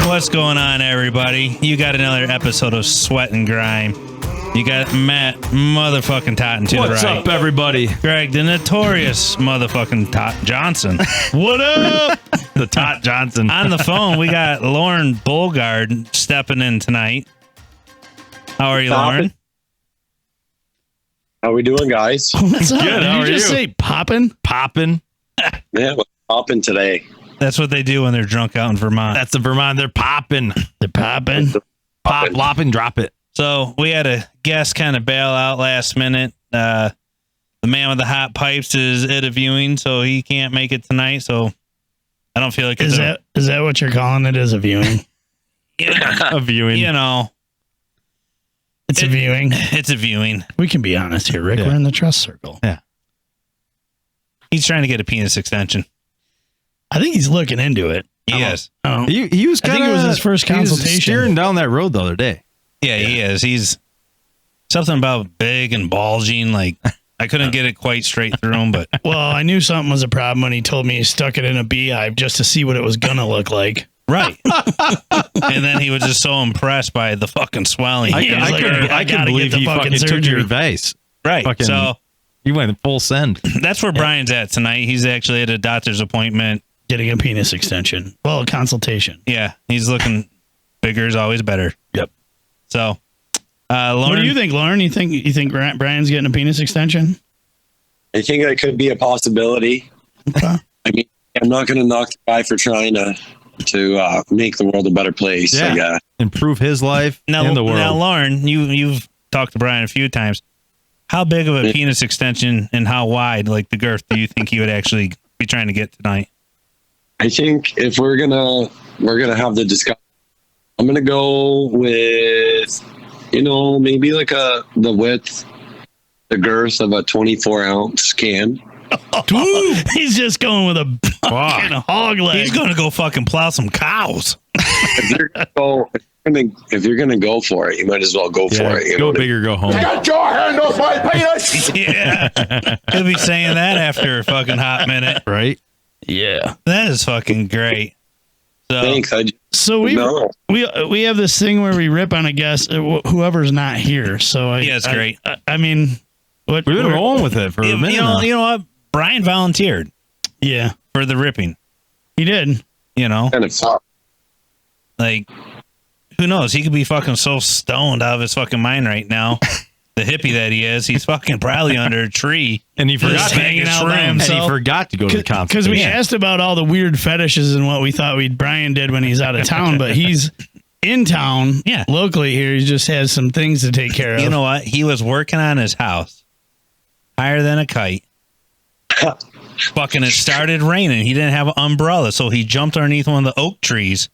What's going on, everybody? You got another episode of Sweat and Grime. You got Matt motherfucking Totten to the right. What's up, everybody? Greg, the notorious motherfucking Tot Johnson. What up? The Tot Johnson. On the phone, we got Lorne Beauregard stepping in tonight. How are you, Lorne? How we doing, guys? What's up? Good, Did how you are just you? say poppin'? Poppin'. Yeah, what's popping today? That's what they do when they're drunk out in Vermont. That's the Vermont. They're popping. They're poppin'. Pop, lop, and drop it. So we had a guest kind of bail out last minute. The man with the hot pipes is at a viewing, so he can't make it tonight. So I don't feel like Is that what you're calling it? Is a viewing? A viewing. You know, It's a viewing. it's a viewing. We can be honest here, Rick. Yeah. We're in the trust circle. Yeah. He's trying to get a penis extension. I think he's looking into it. He is. Oh, He was I think kind it was his first consultation. steering down that road the other day. Yeah, he is. He's something about big and bulging. Like I couldn't get it quite straight through him, but well, I knew something was a problem when he told me he stuck it in a beehive just to see what it was gonna look like. right. And then he was just so impressed by the fucking swelling. I can- I gotta can believe get the he fucking fucking took surgery. your advice. right. fucking- So You went full send. that's where Brian's at tonight. He's actually at a doctor's appointment. Getting a penis extension. Well, a consultation. Yeah, he's looking bigger is always better. Yep. So, Lauren, What do you think, Lauren? You think Brian's getting a penis extension? I think that could be a possibility. Okay. I mean, I'm not going to knock the guy for trying to make the world a better place. Yeah. I guess. Improve his life Now, in the world. now, Lauren, you've talked to Brian a few times. How big of a penis extension and how wide, like the girth, do you think he would actually be trying to get tonight? I think if we're gonna have the discussion, I'm gonna go with maybe like the width, the girth of a 24-ounce can. He's just going with a fucking hog leg. He's going to go fucking plow some cows. If you're gonna go for it, you might as well go for it. Go big or go home. Get your hand off my penis! Yeah. He'll be saying that after a fucking hot minute. Right? Yeah. That is fucking great. So, Thanks. So we have this thing where we rip on a guest, whoever's not here. So Yeah, it's great. I mean, We've been rolling with it for a minute now. you know what? Brian volunteered Yeah, for the ripping. he did. You know, kind of fun. like, who knows? He could be fucking so stoned out of his fucking mind right now. The hippie that he is, he's fucking probably under a tree. And he forgot Just to hanging hanging out out by by and he himself. forgot to go to the concert. Because we Yeah. asked about all the weird fetishes and what we thought Brian did when he's out of town, but he's in town. Yeah. Locally here, he just has some things to take care of. You know what? He was working on his house higher than a kite. Fucking it started raining. He didn't have an umbrella, so he jumped underneath one of the oak trees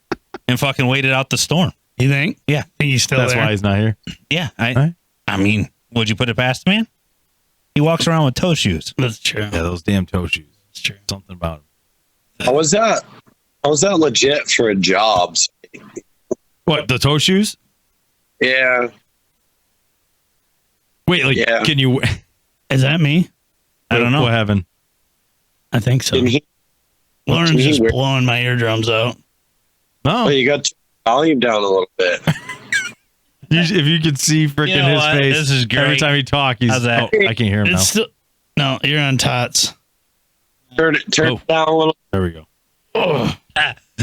and fucking waited out the storm. You think? Yeah. Think he's still That's there? why he's not here. Yeah. Right. I mean, would you put it past the man? He walks around with toe shoes. That's true. Yeah, those damn toe shoes. That's true. Something about him. How was that legit for a job? What, the toe shoes? Yeah. Wait, like, Yeah. can you... Is that me? I don't know. What happened? I think so. Can he, Lauren's can he just wear- blowing my eardrums out. No. well, you got to volume down a little bit. If you could see freaking You know his what? face This is great. every time he talks, he's... How's that? Oh, I can't hear him now. It's still no. You're on tots. Turn it down a little. There we go.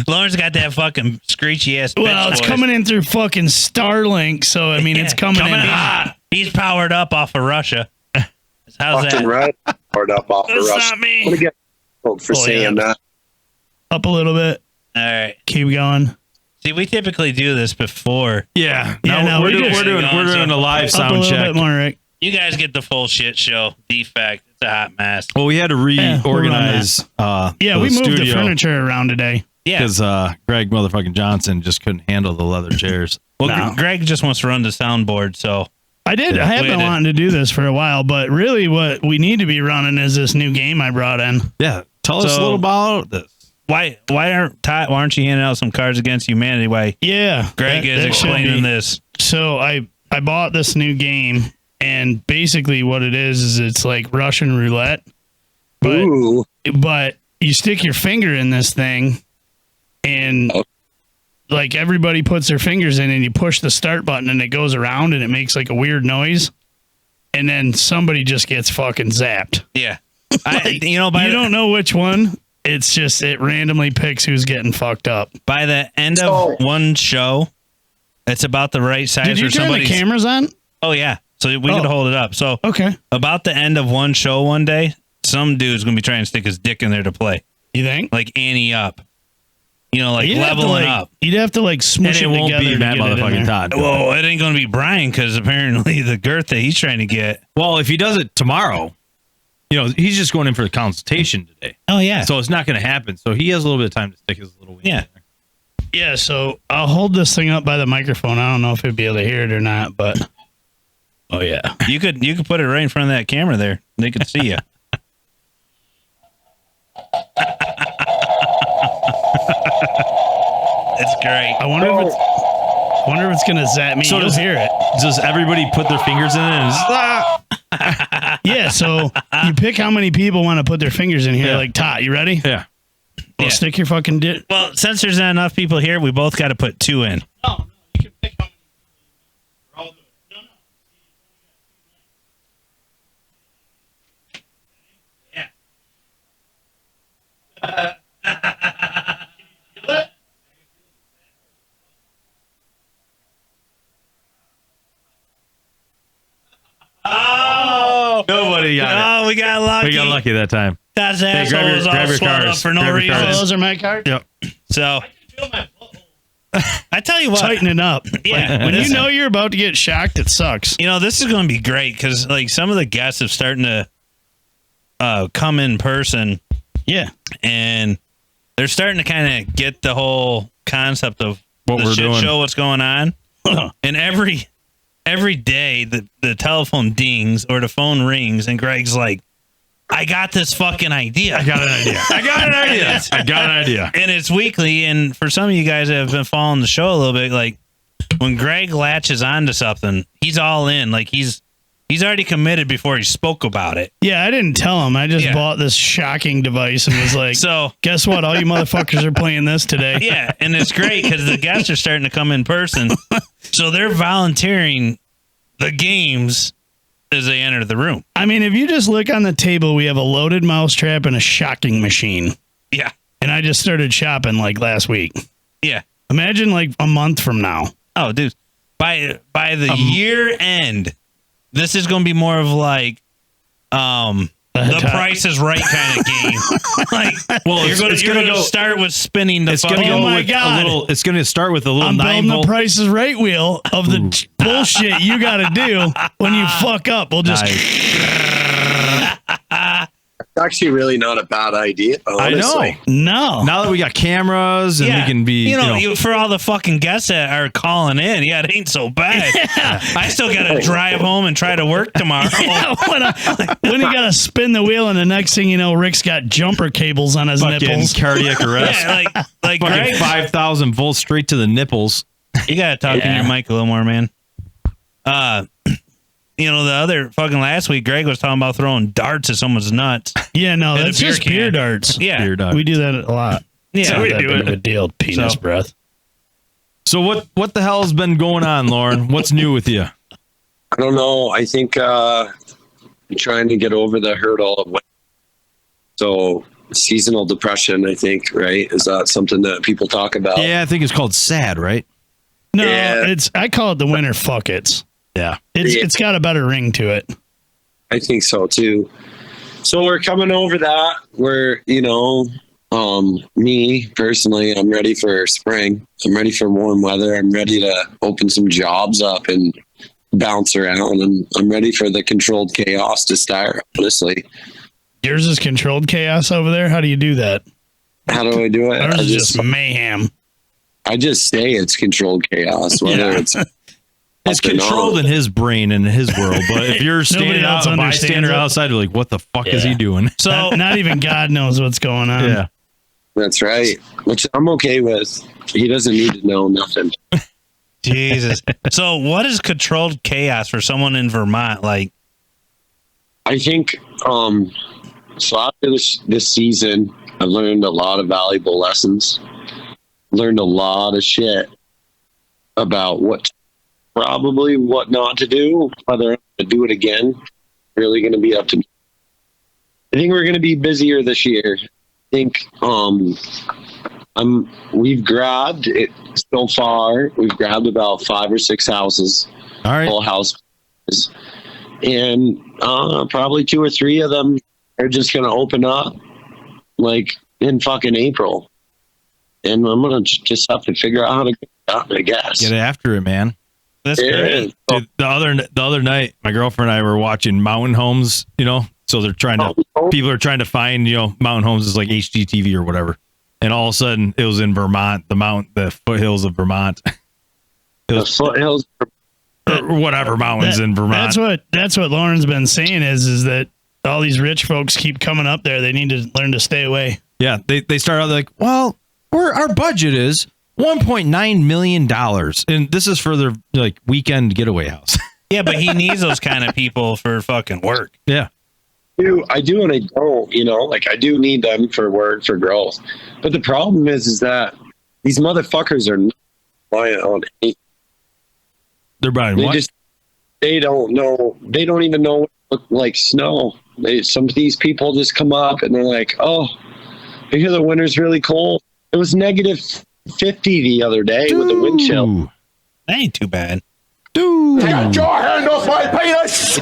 Lauren's got that fucking screechy ass. Well, bitch it's voice. coming in through fucking Starlink, so I mean, it's coming in. hot. He's powered up off of Russia. How's Fucking that? right. Poured up off the That's rush. not me. I'm gonna get killed for Oh, saying yeah. that. Up a little bit. All right. Keep going. See, we typically do this before. Yeah. Yeah, No, no, we're we doing just- a live Up a sound little check. bit more, Rick. You guys get the full shit show. Defect. It's a hot mess. Well, we had to reorganize Yeah, the we moved the studio furniture around today. Yeah. because Greg motherfucking Johnson just couldn't handle the leather chairs. Well, No. Greg just wants to run the soundboard, so I did. Yeah. I have We been had to- wanting to do this for a while, but really, what we need to be running is this new game I brought in. Yeah. Tell us a So- little about this. why aren't you handing out some Cards Against Humanity? Why Yeah, Greg that- is that should explaining be. this? So I bought this new game, And basically what it is it's like Russian roulette. Ooh. But you stick your finger in this thing and like everybody puts their fingers in and you push the start button and it goes around and it makes like a weird noise. And then somebody just gets fucking zapped. Yeah. You don't know which one. It's just, it randomly picks who's getting fucked up. By the end of one show, it's about the right size. Did you turn the cameras on? Oh, yeah. So we could hold it up. So okay. About the end of one show one day, some dude's going to be trying to stick his dick in there to play. You think? Like Annie up. You know, like leveling up. You'd have to like smush it won't together. be that motherfucking Todd. Well, it ain't going to be Brian because apparently the girth that he's trying to get. Well, if he does it tomorrow, he's just going in for the consultation today. Oh, yeah. So it's not going to happen. So he has a little bit of time to stick his little wing in there. Yeah, so I'll hold this thing up by the microphone. I don't know if he'll be able to hear it or not, but oh yeah. You could put it right in front of that camera there. They could see you. It's great. I wonder if it's gonna zap me. So you'll hear it. Does everybody put their fingers in it? Yeah, so you pick how many people want to put their fingers in here. Yeah. Like Tot, you ready? Yeah. Well, stick your fucking dick. Well, since there's not enough people here, we both got to put 2 in. No, you can pick how many people. We're all doing it. No. Yeah. Oh, nobody got it. Oh, we got lucky. We got lucky that time. That's asshole was all swelled up for no reason. Oh, those are my cards? Yep. So, I tell you what. Tighten it up. Yeah. When you know you're about to get shocked, it sucks. This is going to be great because, like, some of the guests have starting to come in person. Yeah. And they're starting to kind of get the whole concept of what the we're shit doing. show, what's going on. And every day the telephone dings or the phone rings and Greg's like, I got this fucking idea. I got an idea. And it's weekly. And for some of you guys that have been following the show a little bit, like when Greg latches onto something, he's all in. Like he's already committed before he spoke about it. Yeah, I didn't tell him. I just bought this shocking device and was like, so guess what? All you motherfuckers are playing this today. Yeah. And it's great because the guests are starting to come in person. So they're volunteering the games as they enter the room. I mean, if you just look on the table, we have a loaded mousetrap and a shocking machine. Yeah. And I just started shopping like last week. Yeah. Imagine like a month from now. Oh, dude. By the year end, this is going to be more of like the Price is Right kind of game. Like, well, you're going to start with spinning the fucking. Oh my God. It's going to start with a little I'm 9 building volt. the Price is Right wheel of the bullshit you got to do when you fuck up. We'll just. It's actually really not a bad idea. Honestly. I know. No. Now that we got cameras and we can be, for all the fucking guests that are calling in, it ain't so bad. Yeah. I still got to drive home and try to work tomorrow. Yeah, when you got to spin the wheel, and the next thing you know, Rick's got jumper cables on his nipples. Cardiac arrest. Yeah, like Greg, 5,000 volts straight to the nipples. You got to talk in your mic a little more, man. The other fucking last week, Greg was talking about throwing darts at someone's nuts. Yeah, no, that's just beer darts. Yeah. Beer darts. We do that a lot. Yeah, it's not that big of a deal. Penis breath. So what the hell has been going on, Lauren? What's new with you? I don't know. I think I'm trying to get over the hurdle of so seasonal depression, I think, right? Is that something that people talk about? Yeah, I think it's called SAD, right? No, I call it the winter fuck-its. Yeah. It's got a better ring to it. I think so too. So we're coming over that. We're, me personally, I'm ready for spring. I'm ready for warm weather. I'm ready to open some jobs up and bounce around. And I'm ready for the controlled chaos to start, honestly. Yours is controlled chaos over there? How do you do that? How do I do it? Ours is just mayhem. I just say it's controlled chaos, whether it's controlled in his brain and his world, but if you're standing out, a bystander outside, you're like, what the fuck is he doing? So not even God knows what's going on. Yeah, that's right. Which I'm okay with. He doesn't need to know nothing. Jesus. So what is controlled chaos for someone in Vermont like? I think so after this season, I've learned a lot of valuable lessons. Learned a lot of shit about what not to do, whether I'm going to do it again. Really going to be up to me. I think we're going to be busier this year. I think we've grabbed it so far. We've grabbed about 5 or 6 houses. All right. Full house. And probably 2 or 3 of them are just going to open up like in fucking April. And I'm going to just have to figure out how to get out, I guess. Get after it, man. That's great. Dude, the other night, my girlfriend and I were watching mountain homes, so they're trying to, people are trying to find, mountain homes is like HGTV or whatever. And all of a sudden it was in Vermont, the foothills of Vermont. The foothills or whatever mountains in Vermont. That's what Lauren's been saying is that all these rich folks keep coming up there. They need to learn to stay away. Yeah. They start out like, well, our budget is $1.9 million. And this is for their like weekend getaway house. Yeah, but he needs those kind of people for fucking work. Yeah. I do and I don't, like I do need them for work, for growth. But the problem is that these motherfuckers are not reliant on anything. They're buying what? They don't know. They don't even know what it looks like snow. Some of these people just come up and they're like, oh, I hear the winter's really cold. It was negative 50 the other day with the wind chill. That ain't too bad. Dude. Get your hand off my penis!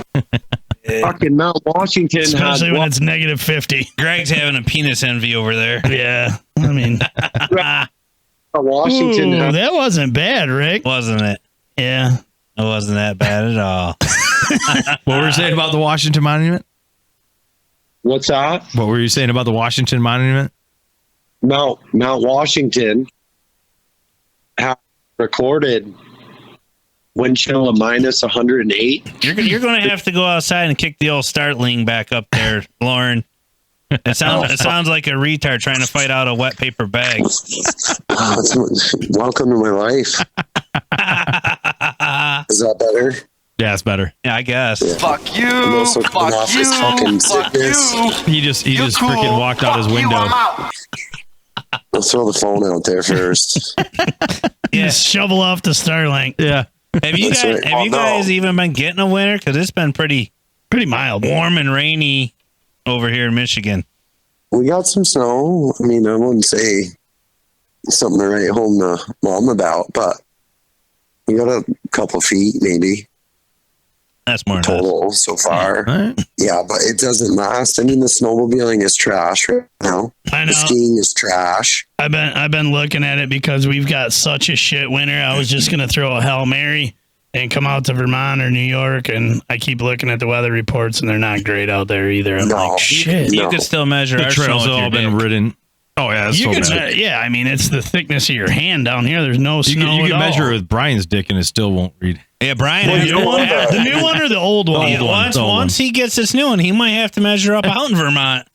Fucking Mount Washington. Especially when it's negative 50. Greg's having a penis envy over there. Yeah. I mean, Washington. That wasn't bad, Rick. Wasn't it? Yeah. It wasn't that bad at all. What were you saying about the Washington Monument? What's that? What were you saying about the Washington Monument? Mount Washington recorded wind chill of minus 108. You're going to have to go outside and kick the old startling back up there, Lauren. It sounds like a retard trying to fight out a wet paper bag. Welcome to my life. Is that better? Yeah, it's better. Yeah, I guess. Yeah. Fuck you! I'm also coming off his fucking sickness. He just freaking walked out his window. I'll throw the phone out there first. Yeah. Just shovel off the Starlink. Yeah. Have you guys even been getting a winter? Because it's been pretty mild, warm and rainy over here in Michigan. We got some snow. I mean, I wouldn't say something to write home to mom about, but we got a couple feet maybe. That's more total so far. Right. Yeah, but it doesn't last. I mean, the snowmobiling is trash right now. I know. The skiing is trash. I've been looking at it because we've got such a shit winter. I was just gonna throw a Hail Mary and come out to Vermont or New York, and I keep looking at the weather reports, and they're not great out there either. I'm like, shit. You could still measure The our trails snow have all with your been dick. ridden. Oh yeah, that's You so can, bad. yeah, I mean, it's the thickness of your hand down here. There's no snow. You at can all. measure it with Brian's dick and it still won't read. Yeah, Brian. Well, you know what? The new one or the old one? old one. Once he gets this new one, he might have to measure up out in Vermont.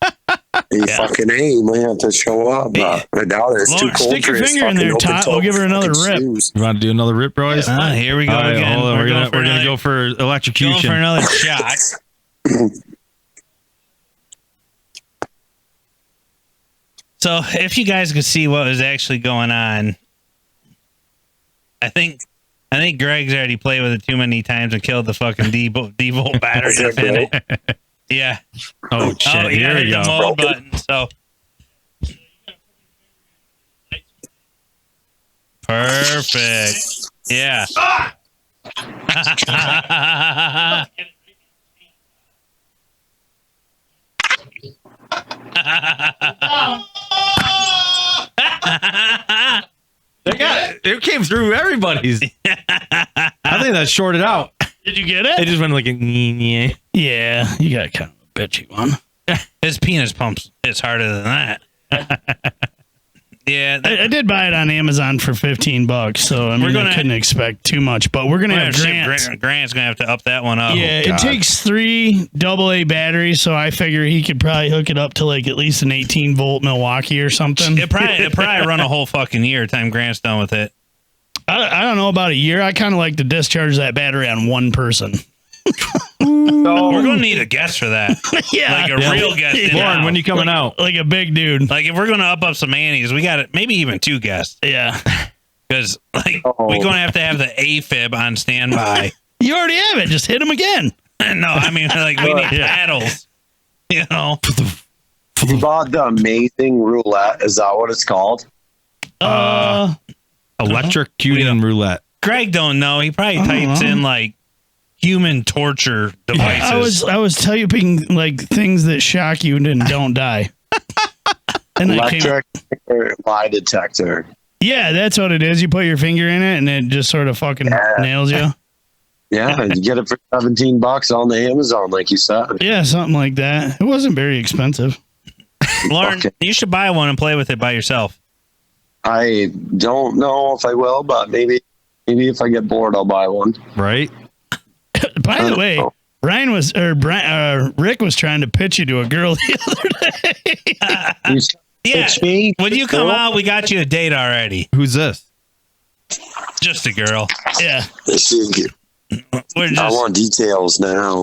You fucking A, you might have to show up. But I doubt it. It's too Lauren, cold stick your for his finger in fucking there, Todd. We'll give her another fucking rip. shoes. You want to do another rip, boys? Here we go All right, again. hold on. We're going gonna go for going electrocution. for another shot. So, if you guys could see what was actually going on, I think Greg's already played with it too many times and killed the fucking D-volt battery that's in it. Yeah. Oh shit! Oh, Here we hit the go. mode button. So perfect. Yeah. It came through everybody's. I think that shorted out. Did you get It it? just went like a. Yeah, you got kind of a bitchy one. His penis pumps hits harder than that. Yeah. I did buy it on Amazon for $15, so I mean, I couldn't expect too much. But we're gonna have Grant. Grant's gonna have to up that one up. Yeah, it takes 3 AA batteries, so I figure he could probably hook it up to like at least an 18-volt Milwaukee or something. It probably run a whole fucking year time Grant's done with it. I don't know, about a year. I kind of like to discharge that battery on one person. We're gonna need a guest for that. Yeah. Like a real guest. in Lauren, now. when you coming out? Like a big dude. Like if we're gonna up some antes, we got maybe even 2 guests. Yeah. Because we're gonna have to have the AFib on standby. You already have it. Just hit him again. No, I mean like we need paddles. You know. You bought the amazing roulette. Is that what it's called? Electrocuting roulette. Greg don't know. He probably types in like human torture devices. I was typing like things that shock you and don't die. And Electric or lie detector. Yeah, that's what it is. You put your finger in it and it just sort of fucking nails you. Yeah, you get it for $17 on the Amazon, like you said. Yeah, something like that. It wasn't very expensive. Lauren, you should buy one and play with it by yourself. I don't know if I will, but maybe if I get bored, I'll buy one. Right? By the way, Rick was trying to pitch you to a girl the other day. Yeah. Pitch me? When you come out, we got you a date already. Who's this? Just a girl. Yeah. We're I just want details now.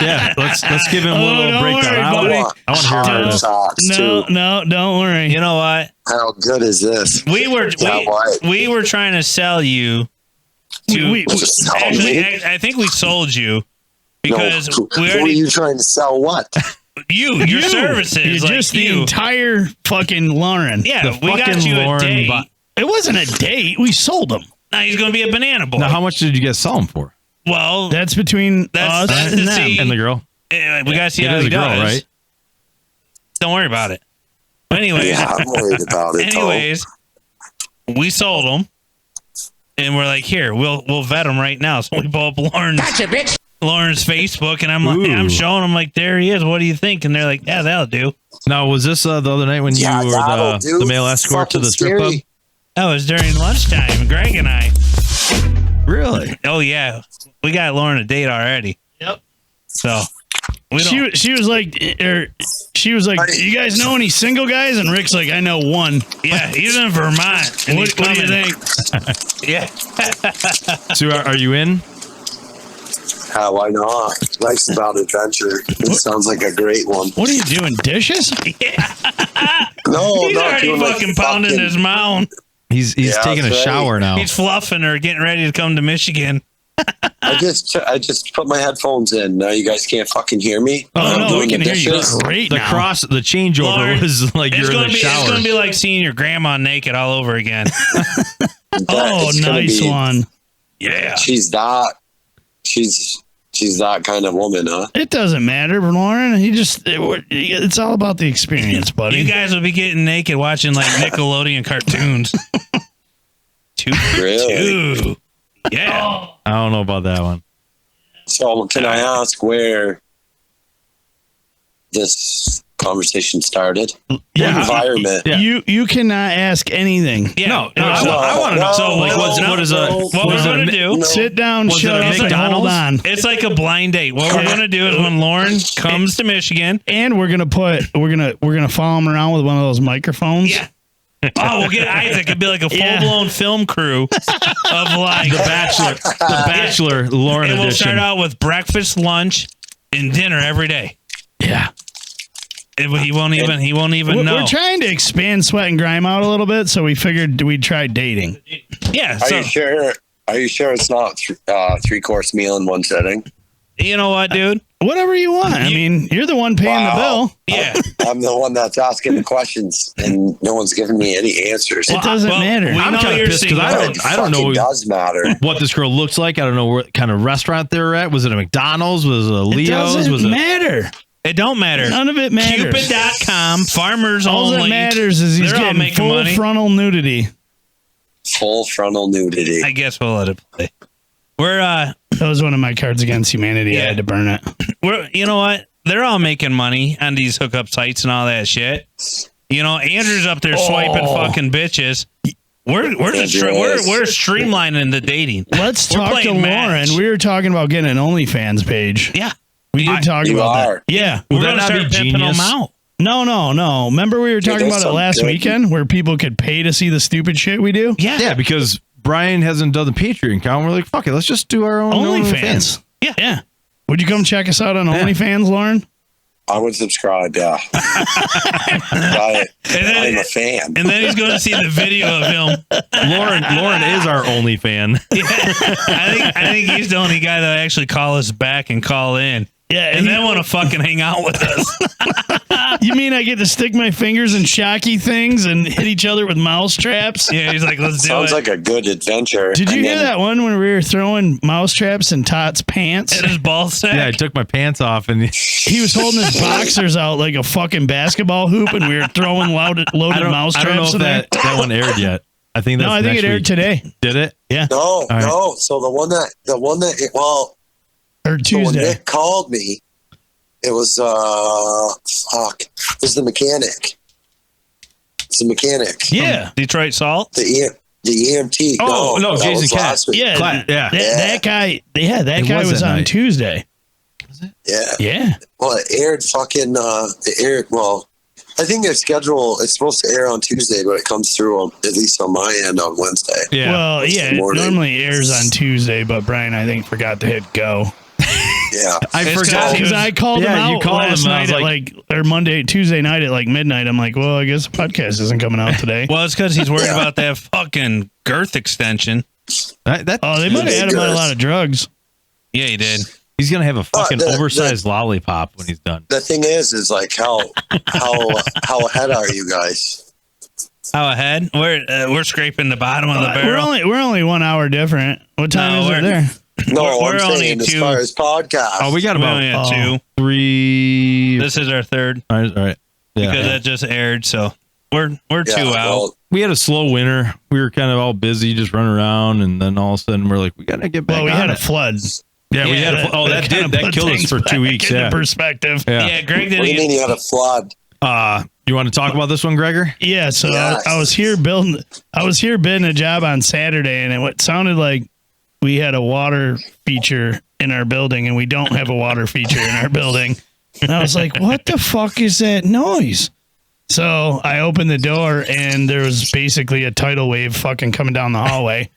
Yeah, let's give him a little don't breakdown. worry, I buddy. want to hear about Hard this. socks, No, too. no, don't worry. you know what? How good is this? We were Yeah, what? we were trying to sell you to We- Sell actually me? I think we sold you because No, we who are already you trying to sell what? your services You're like just the you. entire fucking Lauren. Yeah, the we got fucking you a Lauren date. It wasn't a date. We sold them. Now he's going to be a banana boy. Now, how much did you guys sell him for? Well, That's between That's- us that's and to them. see- And the girl? we got to see It how is he a girl, does. right? Don't worry about it. But anyways, Yeah, I'm worried about it. anyways, we sold them, and we're like, here, we'll vet them right now. So we pull up Lauren's Facebook, and I'm like, Ooh. I'm showing them like, there he is. What do you think? And they're like, yeah, that'll do. Now, was this the other night when Yeah, you that'll were do. the male escort to Fucking the strip club? scary. That was during lunchtime. Greg and I. Really? Oh yeah, we got Lauren a date already. Yep. So we don't. She was like, you guys know any single guys? And Rick's like, I know one. Yeah, he's in Vermont. And What he's do you coming. think? Yeah. So, are you in? Why not? Life's about adventure. It sounds like a great one. What are you doing? Dishes? No, He's not already doing like fucking pounding his mound. He's Yeah, taking a that's right. shower now. He's fluffing her, getting ready to come to Michigan. I just put my headphones in. Now you guys can't fucking hear me. Oh, I'm no, we doing can the hear you dishes. great The now. the changeover Lauren, was like It's you're in gonna the be. It's shower. gonna be like seeing your grandma naked all over again. Oh, It's gonna nice be- one. Yeah. She's that kind of woman, huh? It doesn't matter, Lauren. It's all about the experience, buddy. You guys will be getting naked watching like Nickelodeon cartoons. Really? Two. Yeah. I don't know about that one. So can I ask where this conversation started? Yeah. What environment? Yeah. You cannot ask anything. Yeah. No, I want to know. So Like, what is a what what we're is gonna a do? Sit down, Was shut it a up, and hold McDonald's? on. It's like a blind date. What we're gonna do is when Lauren comes to Michigan. And we're gonna follow him around with one of those microphones. Yeah. Oh, we'll get Isaac. It'd be like a full blown film crew of like the Bachelor Lauren and we'll edition? start out with breakfast, lunch, and dinner every day. Yeah. He won't even know. We're trying to expand Sweat and Grime out a little bit, so we figured we'd try dating. Yeah. Are So you sure? Are you sure it's not 3-course meal in one sitting? you know what, dude? Whatever you want. I mean, you're the one paying the bill. Yeah. I'm the one that's asking the questions, and no one's giving me any answers. It doesn't matter. We I'm know kinda you're pissed 'cause single. I don't know It does matter. what this girl looks like. I don't know what kind of restaurant they're at. Was it a McDonald's? Was it a It Leo's? doesn't Was it? matter. It don't matter. None of it matters. Cupid.com, farmers All only. that matters is he's They're all getting making full money. frontal nudity. Full frontal nudity. I guess we'll let it play. We're That was one of my cards against humanity. Yeah. I had to burn it. you know what? They're all making money on these hookup sites and all that shit. You know, Andrew's up there swiping fucking bitches. We're streamlining the dating. Let's We're talk to playing Lauren. match. We were talking about getting an OnlyFans page. Yeah. We did talk You about are. that. Yeah. We're Would that gonna not start be pimping them genius? out. No. Remember we were talking there's about it some last good- weekend where people could pay to see the stupid shit we do? Yeah. Yeah, because Brian hasn't done the Patreon account. We're like, fuck it, let's just do our own OnlyFans. Yeah. Would you come check us out on OnlyFans, Lauren? I would subscribe, yeah. I'm a fan. And then he's going to see the video of him. Lauren is our only fan. Yeah. I think he's the only guy that actually call us back and call in. Yeah, and then want to fucking hang out with us. You mean I get to stick my fingers in shocky things and hit each other with mouse traps? Yeah, he's like, let's do Sounds it. like a good adventure. Did you hear that one when we were throwing mouse traps in Todd's pants? And his ball sack. Yeah, I took my pants off and He was holding his boxers out like a fucking basketball hoop, and we were throwing loaded mouse traps. I don't know if in there. that one aired yet. I think that's I think next it aired week. today. Did it? Yeah. No. So the one that Or so when Tuesday. Nick called me, it was it was the mechanic. It's the mechanic. Yeah. Detroit Salt. The EMT. Oh, no, that Jason was Cat. last week. Yeah. Yeah. That guy. Yeah, that It guy was was that on night. Tuesday. Yeah. Yeah. Well, it aired it aired, well, I think their schedule is supposed to air on Tuesday, but it comes through at least on my end on Wednesday. Yeah. Well, yeah, it morning. normally airs on Tuesday, but Brian, I think, forgot to hit go. Yeah. I It's forgot. got- Because I called him Yeah, you out called last him, and I night was at or Tuesday night at like midnight. I'm like, well, I guess the podcast isn't coming out today. Well, it's because he's worried about that fucking girth extension. Oh, they might have had him on a lot of drugs. Yeah, he did. He's gonna have a fucking the- oversized lollipop when he's done. The thing is like how ahead are you guys? How ahead? We're scraping the bottom of the barrel. We're only 1 hour different. What time is it there? No, We're I'm only saying as two. far as podcast. Oh, we got We about only had two. 3. This is our third All right. Yeah. because that just aired. So we're 2 out. well, We had a slow winter. We were kind of all busy, just running around, and then all of a sudden we're like, we gotta get back. Well, we on had a it. flood. Yeah, we had a. That killed us for 2 weeks. Into Yeah. perspective. Yeah, Greg what didn't do you mean get. you had a flood? You want to talk about this one, Gregor? Yeah, so Yes. I was here bidding a job on Saturday, and it sounded like we had a water feature in our building, and we don't have a water feature in our building. And I was like, what the fuck is that noise? So I opened the door, and there was basically a tidal wave fucking coming down the hallway.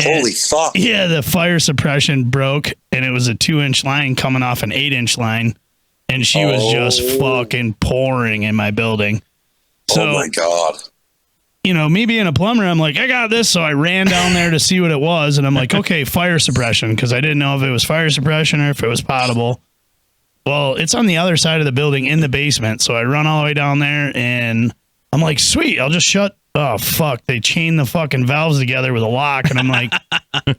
Holy fuck. Yeah, the fire suppression broke, and it was a 2-inch line coming off an 8-inch line, and she was just fucking pouring in my building. So, Oh my god. me being a plumber, I'm like, I got this. So I ran down there to see what it was, and I'm like, okay, fire suppression, because I didn't know if it was fire suppression or if it was potable. Well, it's on the other side of the building in the basement. So I run all the way down there, and I'm like, sweet, I'll just shut. Oh, fuck. They chain the fucking valves together with a lock. And I'm like,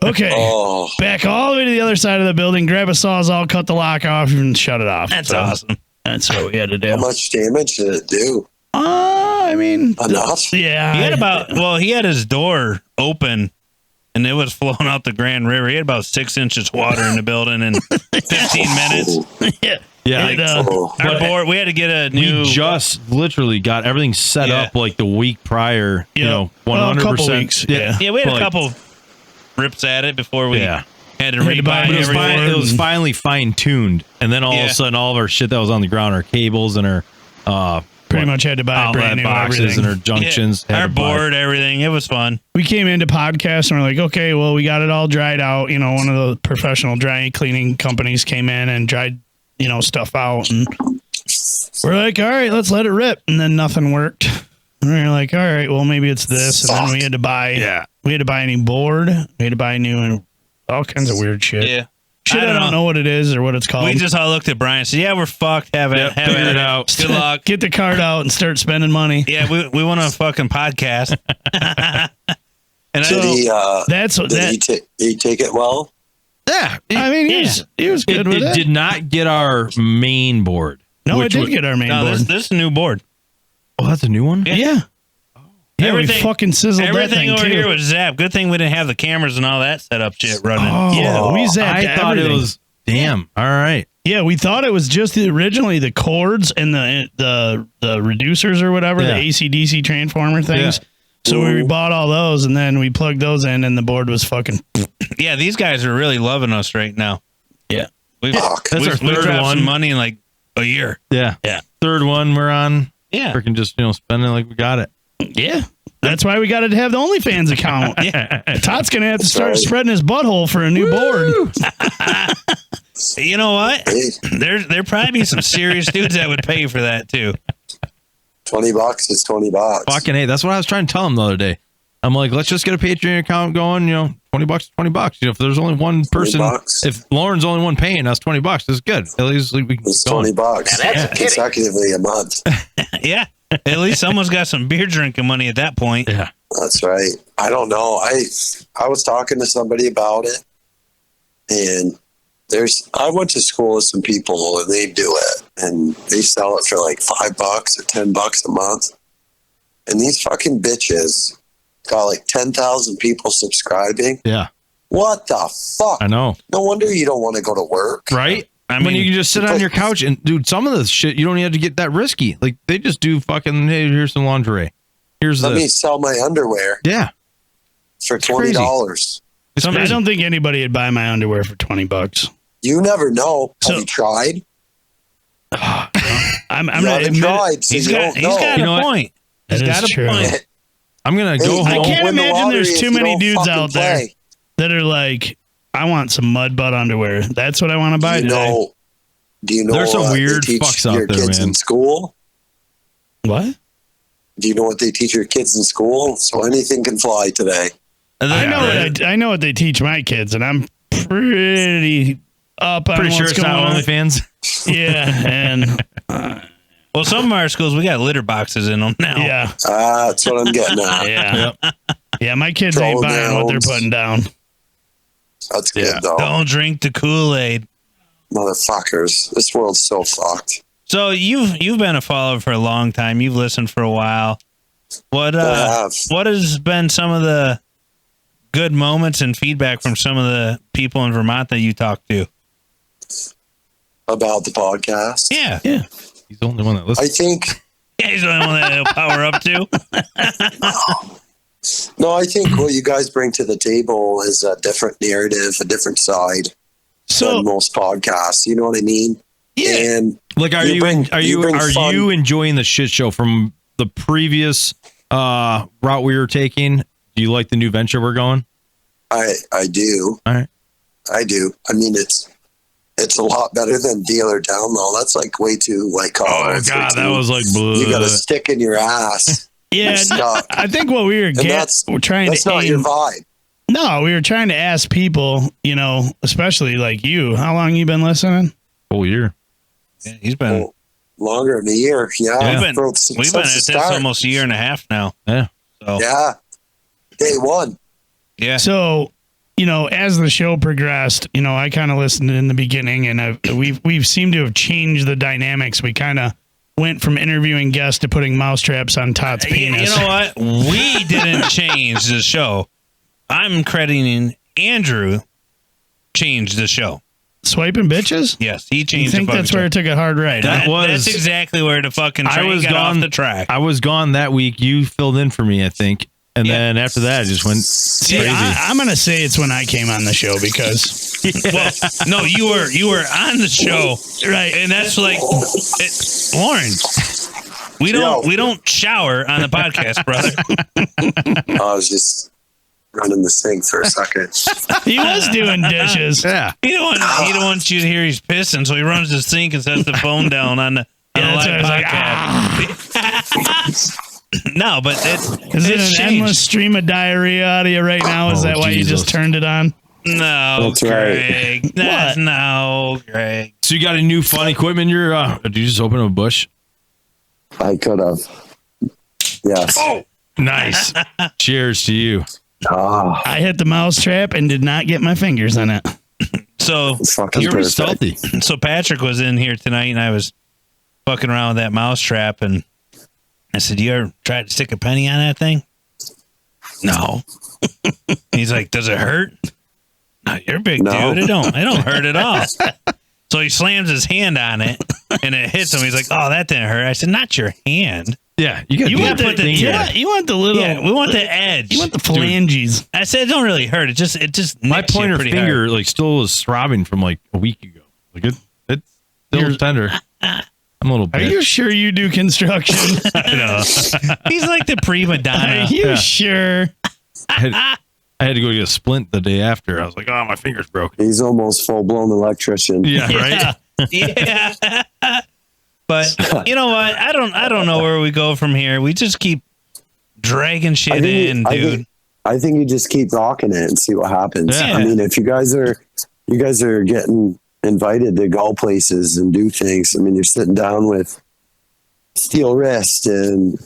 okay, Oh, back all the way to the other side of the building, grab a Sawzall, cut the lock off, and shut it off. That's So awesome. That's what we had to do. how much damage did it do? I mean, Enough? yeah. He had he had his door open and it was flowing out the Grand River. He had about 6 inches water in the building in 15 minutes. yeah. Yeah, It, Oh, Our board, we had to get a new. We just literally got everything set Yeah. up like the week prior. Yeah. You know, Well, a 100%. couple weeks, yeah. yeah, we had But, a couple rips at it before we Yeah. had to Had to buy rebuy a new everything. board. It was finally fine tuned, and then all of Yeah. a sudden, all of our shit that was on the ground, our cables and our Pretty much had to buy a outlet brand new boxes everything. and our junctions. Yeah, had our to buy- board, everything. It was fun. We came into podcast and we're like, okay, well, we got it all dried out. You know, one of the professional dry cleaning companies came in and dried, stuff out. And we're like, all right, let's let it rip. And then nothing worked. And we were like, all right, well, maybe it's this. And then we had to buy, we had to buy a new board. We had to buy a new, and all kinds of weird shit. Yeah. Shit, I don't know what it is or what it's called. We just all looked at Brian and said, yeah, we're fucked. Have it. Have figure it it out. Good luck. Get the card out and start spending money. Yeah, we want a fucking podcast. And did That's he take it well? Yeah, I mean, he was good with it. did not get our main board. No, it which did was- get our main no, board. this is a new board. Oh, that's a new one. Yeah. Yeah, we Everything- fucking sizzled that Everything thing over too. here was zap. Good thing we didn't have the cameras and all that set up shit running. Yeah, we zapped I thought everything. it was. Damn. All right. Yeah, we thought it was just originally the cords and the reducers or whatever, Yeah. the AC/DC transformer things. Yeah. So we bought all those and then we plugged those in and the board was fucking. Yeah, these guys are really loving us right now. Yeah. We've, Fuck. That's our we've third dropped one. some money in like a year. Yeah. Yeah. Third one we're on. Yeah. Freaking just spending like we got it. Yeah. That's why we got to have the OnlyFans account. Todd's going to have to start spreading his butthole for a new board. You know what? There probably be some serious dudes that would pay for that too. $20 is $20. Fucking hey, that's what I was trying to tell him the other day. I'm like, let's just get a Patreon account going. $20, $20. If there's only one person, if Lauren's the only one paying, that's $20. That's good. At least we can. It's $20 consecutively a month. Yeah, at least someone's got some beer drinking money at that point. Yeah, that's right. I don't know. I was talking to somebody about it, and I went to school with some people, and they do it, and they sell it for like $5 or $10 a month, and these fucking bitches got like 10,000 people subscribing. Yeah. What the fuck? I know. No wonder you don't want to go to work. Right? I mean, you can just sit on your couch and, dude, some of this shit, you don't even have to get that risky. Like, they just do fucking, hey, here's some lingerie. Let me sell my underwear. Yeah. For $20. I don't think anybody would buy my underwear for $20. You never know. Have you tried? I'm going to admit he's got a point. He's got a point. I'm going to go home. I can't imagine there's too many dudes out there that are like, I want some mud butt underwear. That's what I want to buy today. Do you know there's some weird fucks out there, man. In school? What? Do you know what they teach your kids in school? So anything can fly today. I know what they teach my kids, and I'm pretty up on what's sure it's going not on. OnlyFans. Yeah, and well, some of our schools we got litter boxes in them now. Yeah, that's what I'm getting at. Yeah, yeah. My kids ain't buying what they're putting down. That's good though. Don't drink the Kool-Aid, motherfuckers. This world's so fucked. So you've been a follower for a long time. You've listened for a while. What has been some of the good moments and feedback from some of the people in Vermont that you talked to about the podcast? Yeah. He's the only one that listens. I think. Yeah, he's the only one that he'll power up to. No, I think what you guys bring to the table is a different narrative, a different side than most podcasts. You know what I mean? Yeah. And like, are you enjoying the shit show from the previous route we were taking? Do you like the new venture we're going? I do. All right. I do. I mean, it's a lot better than dealer down low. That's like way too like. Oh God, that was like you got a stick in your ass. Yeah, I think what we were trying that's to not your vibe. No, we were trying to ask people, especially like you. How long you been listening? Whole year. Yeah, he's been longer than a year. Yeah, we've been at this almost a year and a half now. Yeah. So. Yeah. Day one. Yeah. So, as the show progressed, I kind of listened in the beginning, and we've seemed to have changed the dynamics. We kind of went from interviewing guests to putting mousetraps on Todd's penis. You know what? We didn't change the show. I'm crediting Andrew changed the show. Swiping bitches? Yes, he changed. You think that's where it took a hard right? That's exactly where the fucking train got off the track. I was gone that week. You filled in for me, I think. And then after that, it just went crazy. I'm going to say it's when I came on the show because, no, you were on the show, right? And that's like, Lauren, we don't shower on the podcast, brother. I was just running the sink for a second. He was doing dishes. Yeah, he don't want you to hear he's pissing, so he runs the sink and sets the phone down on the live podcast. No, but is it an endless stream of diarrhea out of you right now? Is that why you just turned it on? No, that's Greg. Right. No, Greg. So you got a new fun equipment? Did you just open a bush? I could have. Yes. Oh, nice. Cheers to you. I hit the mousetrap and did not get my fingers in it. So you're stealthy. So Patrick was in here tonight, and I was fucking around with that mousetrap, and I said, "You ever tried to stick a penny on that thing?" No. He's like, "Does it hurt?" No, you're a big dude. It don't hurt at all. So he slams his hand on it, and it hits him. He's like, "Oh, that didn't hurt." I said, "Not your hand. Yeah, you want the little. Yeah, we want the edge. You want the phalanges." Dude, I said, "It don't really hurt. It just my pointer finger still was throbbing from like a week ago. Like it's still tender." I'm I'm a little Are bitch. you sure you do construction? I know. He's like the prima Are donna. you sure? I had to go get a splint the day after. I was like, oh, my finger's broken. He's almost full blown electrician. Yeah, right. Yeah. But you know what? I don't know where we go from here. We just keep dragging shit in, dude. I think you just keep rocking it and see what happens. Yeah. I mean, if you guys are getting invited to go places and do things. I mean, you're sitting down with Steel Wrist and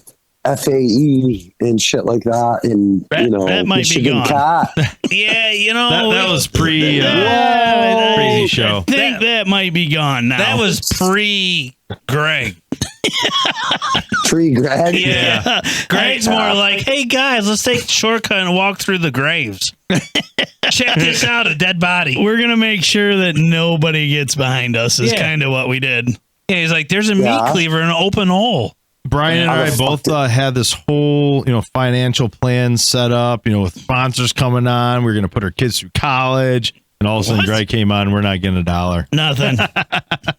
FAE and shit like that, and That might be Michigan gone. Cat. Yeah, you know That was pre I crazy show. think that might be gone now. that was pre Greg. Tree Greg. Yeah. Greg's more like, hey guys, let's take a shortcut and walk through the graves. Check this out, a dead body. We're gonna make sure that nobody gets behind us. Is Yeah. kind of what we did. Yeah, he's like, there's a meat Yeah. cleaver in an open hole. Brian and How I the both fuck had this whole, financial plan set up, with sponsors coming on. We are going to put our kids through college. And all of a sudden, Greg came on. We're not getting $1. Nothing.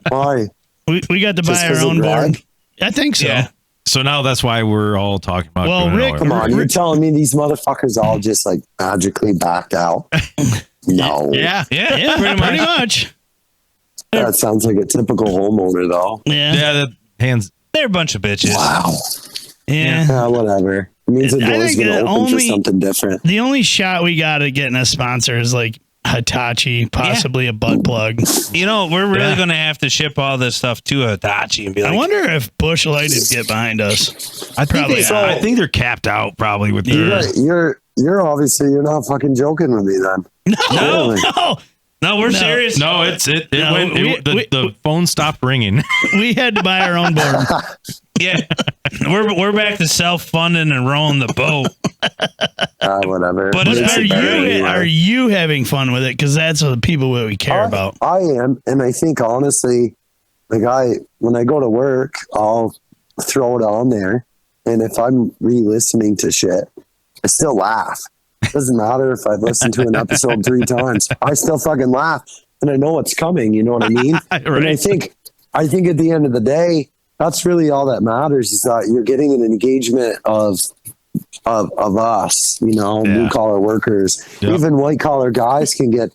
Why? we got to Just buy 'cause our of own board. Greg? I think so. Yeah. So now that's why we're all talking about Well, doing it Rick, all Come over. on, you're telling me these motherfuckers all just like magically backed out? No. Yeah. Yeah, Pretty much. That sounds like a typical homeowner, though. Yeah. Yeah, that hands. They're a bunch of bitches. Wow. Yeah. Yeah, whatever. It means the I door's think going to the open for only- something different. The only shot we got at getting a sponsor is like Hitachi, possibly a butt plug. You know, we're really Yeah. going to have to ship all this stuff to Hitachi and be like, I wonder if Bush Light would get behind us. I think, Probably I think they're capped out probably with their. You're obviously you're not fucking joking with me then. no, Really? no, we're serious. No, it No, went. we- The phone stopped ringing. We had to buy our own board. Yeah, we're back to self-funding and rowing the boat. Whatever. But But It's are Anyway. you having fun with it? Because that's the people that we care about. I am, and I think honestly, when I go to work, I'll throw it on there, and if I'm re-listening to shit, I still laugh. Doesn't matter if I've listened to an episode 3 times. I still fucking laugh, and I know it's coming. You know what I mean? And I think at the end of the day, that's really all that matters is that you're getting an engagement of us, blue collar workers. Yep. Even white collar guys can get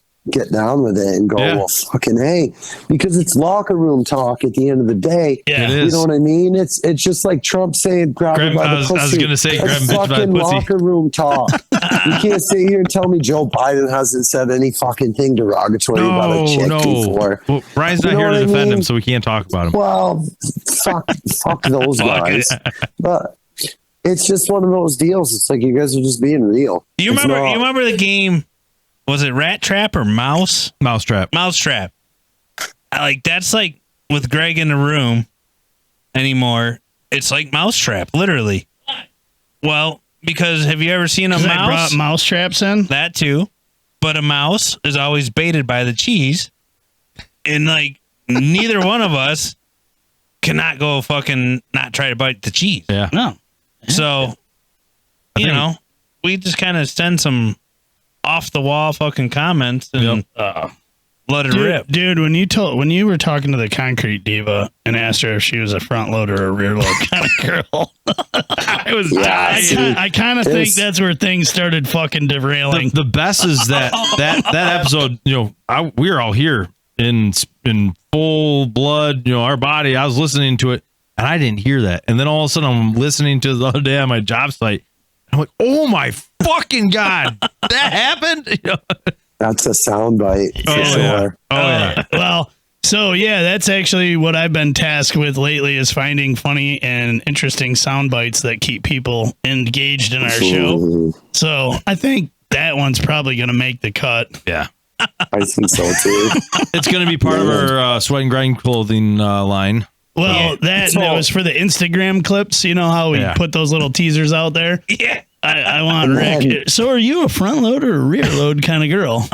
down with it and go, Yeah. well, fucking hey, because it's locker room talk at the end of the day. Yeah. It You is. know what I mean? It's just like Trump saying, grab me by the pussy. I was going to say, grab It's a bitch by the fucking pussy. locker room talk. You can't sit here and tell me Joe Biden hasn't said any fucking thing derogatory about a chick before. Well, Brian's not You know here to what I defend mean? him, so we can't talk about him. Well, fuck those guys. But it's just one of those deals. It's like you guys are just being real. Do you It's remember? not- You remember the game? Was it Rat Trap or Mouse? Mousetrap. Mousetrap. That's like with Greg in the room anymore. It's like Mousetrap, literally. Well, because have you ever seen a I mouse? brought mouse traps in. That too. But a mouse is always baited by the cheese. And neither one of us cannot go fucking not try to bite the cheese. Yeah. No. So, we just kind of send some off the wall fucking comments and let it rip. Dude, when you were talking to the concrete diva and asked her if she was a front loader or a rear load kind of girl, I was Yeah, I kind of think it's- that's where things started fucking derailing. The best is that episode. We were all here in full blood. Our body. I was listening to it, and I didn't hear that. And then all of a sudden, I'm listening to it the other day on my job site. I'm like, oh my fucking god, that happened. That's a soundbite for sure. Oh yeah. Well, so yeah, that's actually what I've been tasked with lately is finding funny and interesting sound bites that keep people engaged in our show. Mhm. So I think that one's probably going to make the cut. Yeah. I think so too. It's going to be part of our sweat and grind clothing line. Well, that was for the Instagram clips. You know how we put those little teasers out there? Yeah. I want Rick. So are you a front load or a rear load kind of girl?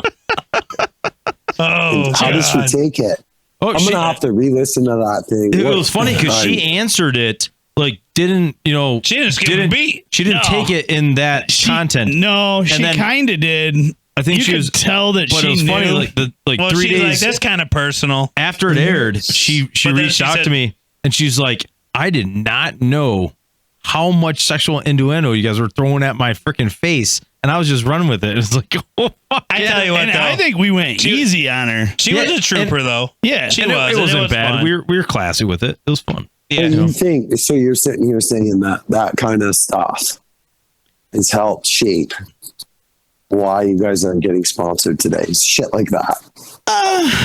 Oh, How does she God. take it? Oh, I'm gonna have to re-listen to that thing. It was funny because she answered it didn't She didn't skip a beat. She didn't No. take it in that content. No, she then- kind of did. I think You she could was tell that but she it was knew. funny. Well, 3 she's days like, that's kind of personal. after it aired, she But then reached she out said- to me And she's like, I did not know how much sexual innuendo you guys were throwing at my freaking face. And I was just running with it. It's like, oh, fuck. I tell you what, And though, I think we went easy on her. she was a trooper, though. Yeah. She And was. it wasn't was bad. fun. We were classy with it. It was fun. Yeah. And you think, so you're sitting here saying that kind of stuff has helped shape why you guys aren't getting sponsored today. Shit like that.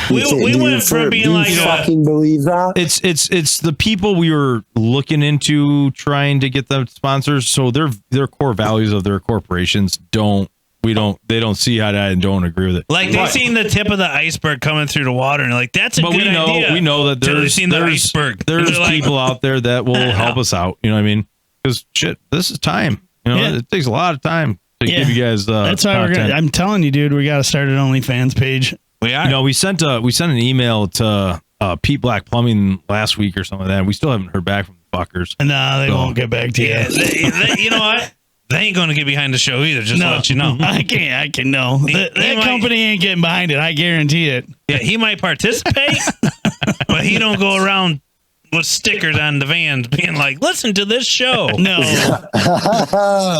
We went from being like, fucking believe that? It's the people we were looking into trying to get them sponsors. So their core values of their corporations they don't see eye to eye and don't agree with it. like they seen the tip of the iceberg coming through the water, and like that's a But good idea. we know that Till they've there's seen the iceberg. There's They're like, people out there that will help us out. You know what I mean? Because shit, this is time. You know, it takes a lot of time to give you guys. That's why we're gonna. I'm telling you, dude, we got to start an OnlyFans page. we are. You know, we sent an email to Pete Black Plumbing last week or something like that. We still haven't heard back from the fuckers. No, they won't get back to you. Yeah, you know what? They ain't going to get behind the show either. Just to let you know. I can know. That might- company ain't getting behind it. I guarantee it. Yeah, he might participate, but he don't go around with stickers on the vans being like, "Listen to this show." No,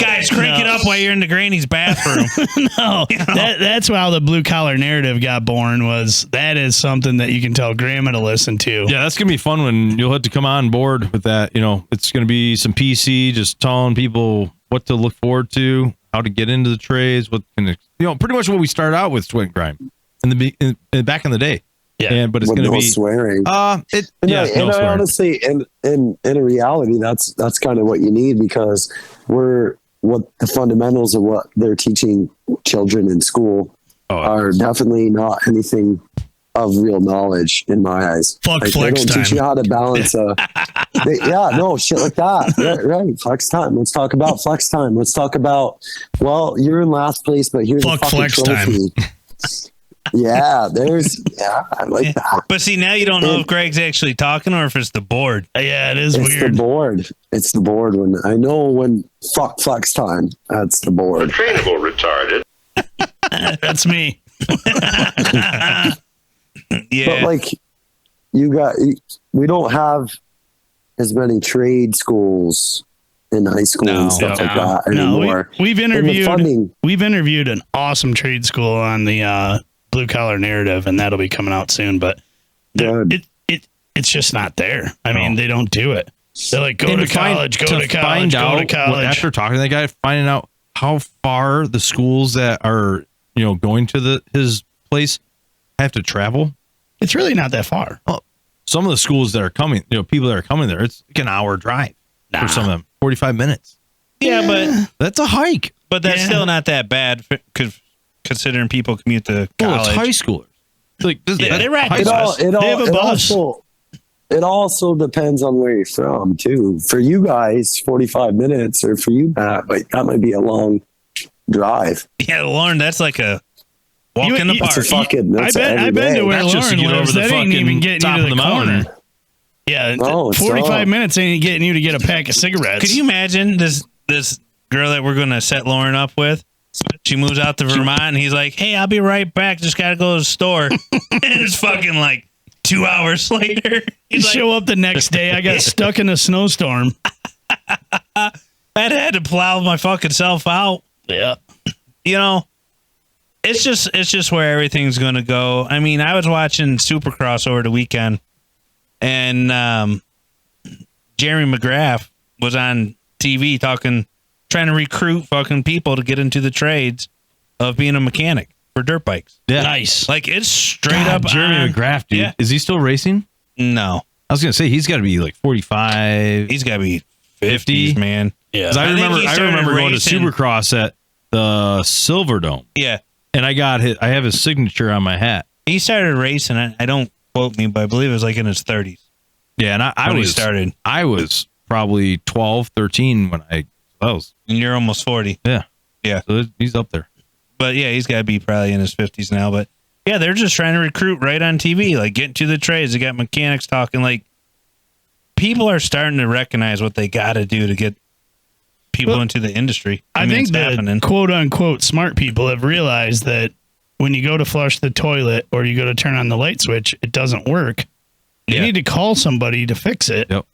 Guys, crank it up while you're in the granny's bathroom. no. That's how the blue collar narrative got born. That is something that you can tell grandma to listen to. Yeah, that's gonna be fun when you'll have to come on board with that. You know, it's gonna be some PC, just telling people what to look forward to, how to get into the trades, pretty much what we started out with Sweat and Grime back in the day. Yeah, but it's With gonna no be swearing. no I swearing. honestly, in a reality, that's kind of what you need, because what the fundamentals of what they're teaching children in school are definitely not anything of real knowledge in my eyes. Fuck Like, flex they don't teach time. you how to balance shit like that. Right. Flex time. Let's talk about flex time. Let's talk about, well, you're in last place, but here's Fuck a fucking flex trophy. I like that. But see, now you don't know if Greg's actually talking or if it's the board. Yeah, it is It's weird. the board. It's the board. When I know when fuck flex time, that's the board. Trainable retarded. That's me. Yeah. But like, we don't have as many trade schools in high school and stuff like that anymore. We've And the funding- interviewed an awesome trade school on the blue collar narrative, and that'll be coming out soon. But Good. it's just not there. I mean, they don't do it. They're like, go And to college, go to college, find go out to college. after talking to that guy, finding out how far the schools that are going to his place have to travel. It's really not that far. Some of the schools that are coming, people that are coming there, it's like an hour drive for some of them, 45 minutes. Yeah, but That's a hike. that's still not that bad considering people commute to Well, college. it's high schoolers. Like they rack high it school- up. They have a bus. It also depends on where you're from too. For you guys, 45 minutes, or for you, Matt, like that might be a long drive. Yeah, Lorne, that's like a walk in the you- park. It's a fucking. I've That's been to every where That's just to Lauren get lives. over the That ain't fucking even getting top you to of the the mountain. corner. Yeah, No, it's 45 not. minutes ain't getting you to get a pack of cigarettes. Could you imagine this girl that we're going to set Lauren up with? She moves out to Vermont, and he's like, "Hey, I'll be right back. Just got to go to the store." And it's fucking like 2 hours later. You show up the next day. I got stuck in a snowstorm. I had to plow my fucking self out. Yeah. It's just where everything's going to go. I mean, I was watching Supercross over the weekend, and Jeremy McGrath was on TV trying to recruit fucking people to get into the trades of being a mechanic for dirt bikes. Yeah. Nice. Like, it's straight up Jeremy on- McGrath, dude. Yeah. Is he still racing? No, I was gonna say he's got to be like 45. he's got to be 50s, man. Yeah. 'Cause I think remember he started going to racing- Supercross at the Silver Dome, Yeah. and I have his signature on my hat. He started racing. I don't quote me, but I believe it was like in his 30s. Yeah, and I when he was started. I was probably 12, 13 when I was. And you're almost 40. Yeah. Yeah. So he's up there. But yeah, he's got to be probably in his 50s now. But yeah, they're just trying to recruit right on TV, like get into the trades. They got mechanics talking. Like, people are starting to recognize what they got to do to get people into the industry. I mean, think it's the happening. quote unquote smart people have realized that when you go to flush the toilet or you go to turn on the light switch, it doesn't work. You need to call somebody to fix it. Yep.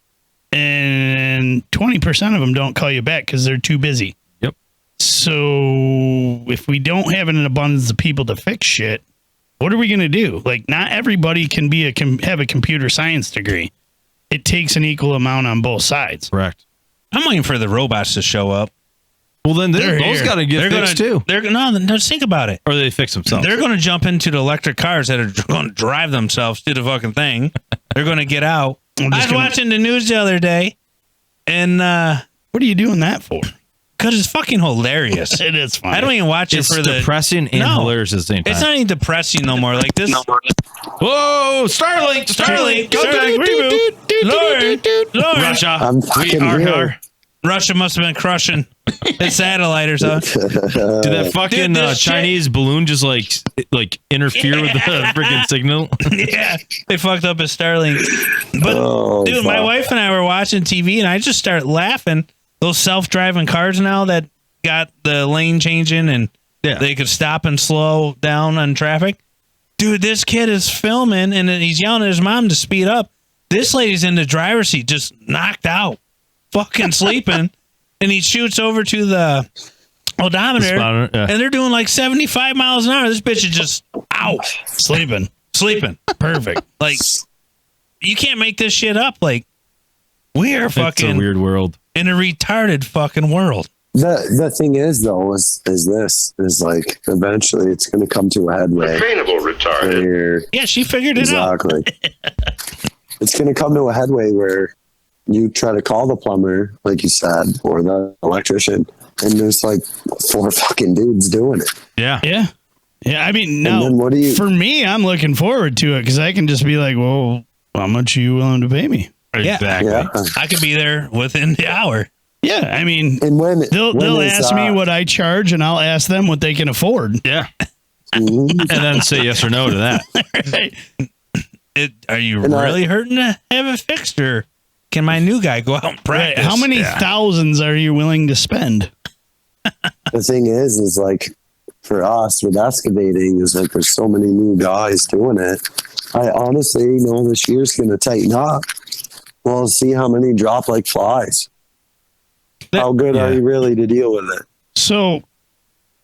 And 20% of them don't call you back because they're too busy. Yep. So if we don't have an abundance of people to fix shit, what are we going to do? Like, not everybody can be have a computer science degree. It takes an equal amount on both sides. Correct. I'm waiting for the robots to show up. Well, then They're those here. got to get fixed too. No, just think about it. Or they fix themselves. They're going to jump into the electric cars that are going to drive themselves to the fucking thing. They're going to get out. I was watching the news the other day, and what are you doing that for? because it's fucking hilarious. It is funny. I don't even watch it It's for the depressing and hilarious at the same time. It's not even depressing no more. Like this. Whoa, Starlink, Starlink, reboot. Lord, Russia, I'm fucking here. Russia must have been crushing its satellite or something. Did that fucking Chinese balloon just like interfere with the freaking signal? Yeah, they fucked up his Starlink. But dude, my wife and I were watching TV, and I just started laughing. Those self-driving cars now that got the lane changing, and they could stop and slow down on traffic. Dude, this kid is filming, and he's yelling at his mom to speed up. This lady's in the driver's seat, just knocked out, fucking sleeping, and he shoots over to the odometer, and they're doing like 75 miles an hour. This bitch is just out, sleeping. Perfect. Like, you can't make this shit up. Like, we are fucking It's a weird world. In a retarded fucking world. The thing is, though, is like eventually it's going to come to a headway. Trainable retarded. Yeah, she figured it out. Exactly. It's going to come to a headway where you try to call the plumber, like you said, or the electrician, and there's like 4 fucking dudes doing it. Yeah. I mean, no. For me, I'm looking forward to it because I can just be like, well, how much are you willing to pay me? Exactly. Yeah. I could be there within the hour. Yeah, I mean, and when they'll ask me what I charge, and I'll ask them what they can afford. Yeah. And then say yes or no to that. Right. Are you really hurting to have it fixed, or can my new guy go out and practice? Right. How many thousands are you willing to spend? The thing is like for us with excavating is like there's so many new guys doing it. I honestly know this year's going to tighten up. We'll see how many drop like flies. How good are you really to deal with it? So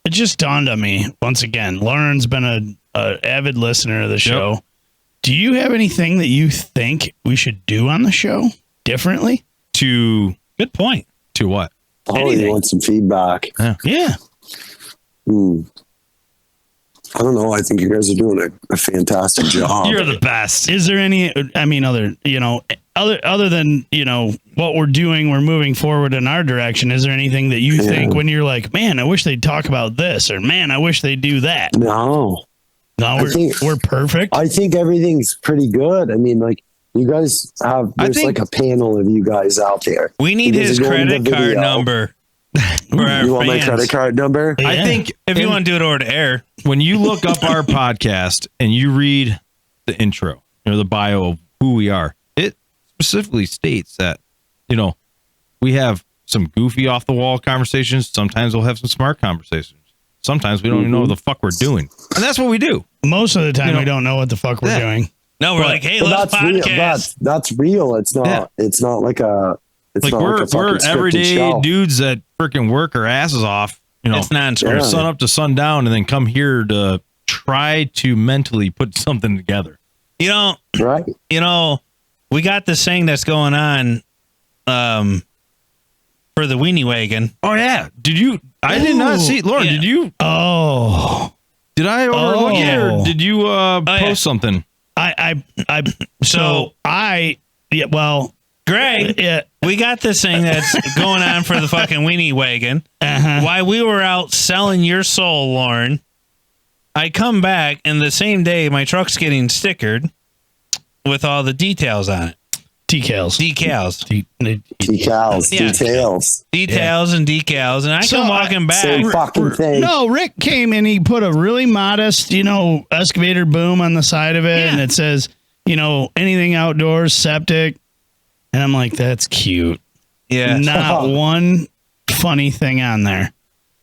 it just dawned on me once again. Lauren's been a avid listener of the show. Yep. Do you have anything that you think we should do on the show differently? Good point. To what? Oh, you want some feedback? Yeah. I don't know. I think you guys are doing a fantastic job. You're the best. Is there any? I mean, other than what we're doing, we're moving forward in our direction. Is there anything that you think when you're like, man, I wish they'd talk about this, or man, I wish they'd do that? No, we're perfect. I think everything's pretty good. I mean, like you guys have. There's like a panel of you guys out there. We need his credit card number. You want my credit card number? Yeah. I think if you want to do it over to air, when you look up our podcast and you read the intro or the bio of who we are, it specifically states that, we have some goofy off the wall conversations. Sometimes we'll have some smart conversations. Sometimes we don't even know what the fuck we're doing. And that's what we do. Most of the time we don't know what the fuck we're doing. No, we're like, hey, let's podcast. That's real. It's not it's not like a we're everyday dudes that freaking work our asses off, it's non-scripted. Sun up to sundown, and then come here to try to mentally put something together. Right. We got this thing that's going on for the weenie wagon. Oh yeah. I did not see Lauren, did you? Oh. Did I overlook it, or did you post something? Greg, we got this thing that's going on for the fucking weenie wagon. While we were out selling your soul, Lauren, I come back, and the same day my truck's getting stickered with all the details on it. Details and decals. And I come walking back. Same fucking thing. No, Rick came and he put a really modest, excavator boom on the side of it, and it says, anything outdoors, septic. And I'm like, that's cute. Yeah. Not one funny thing on there.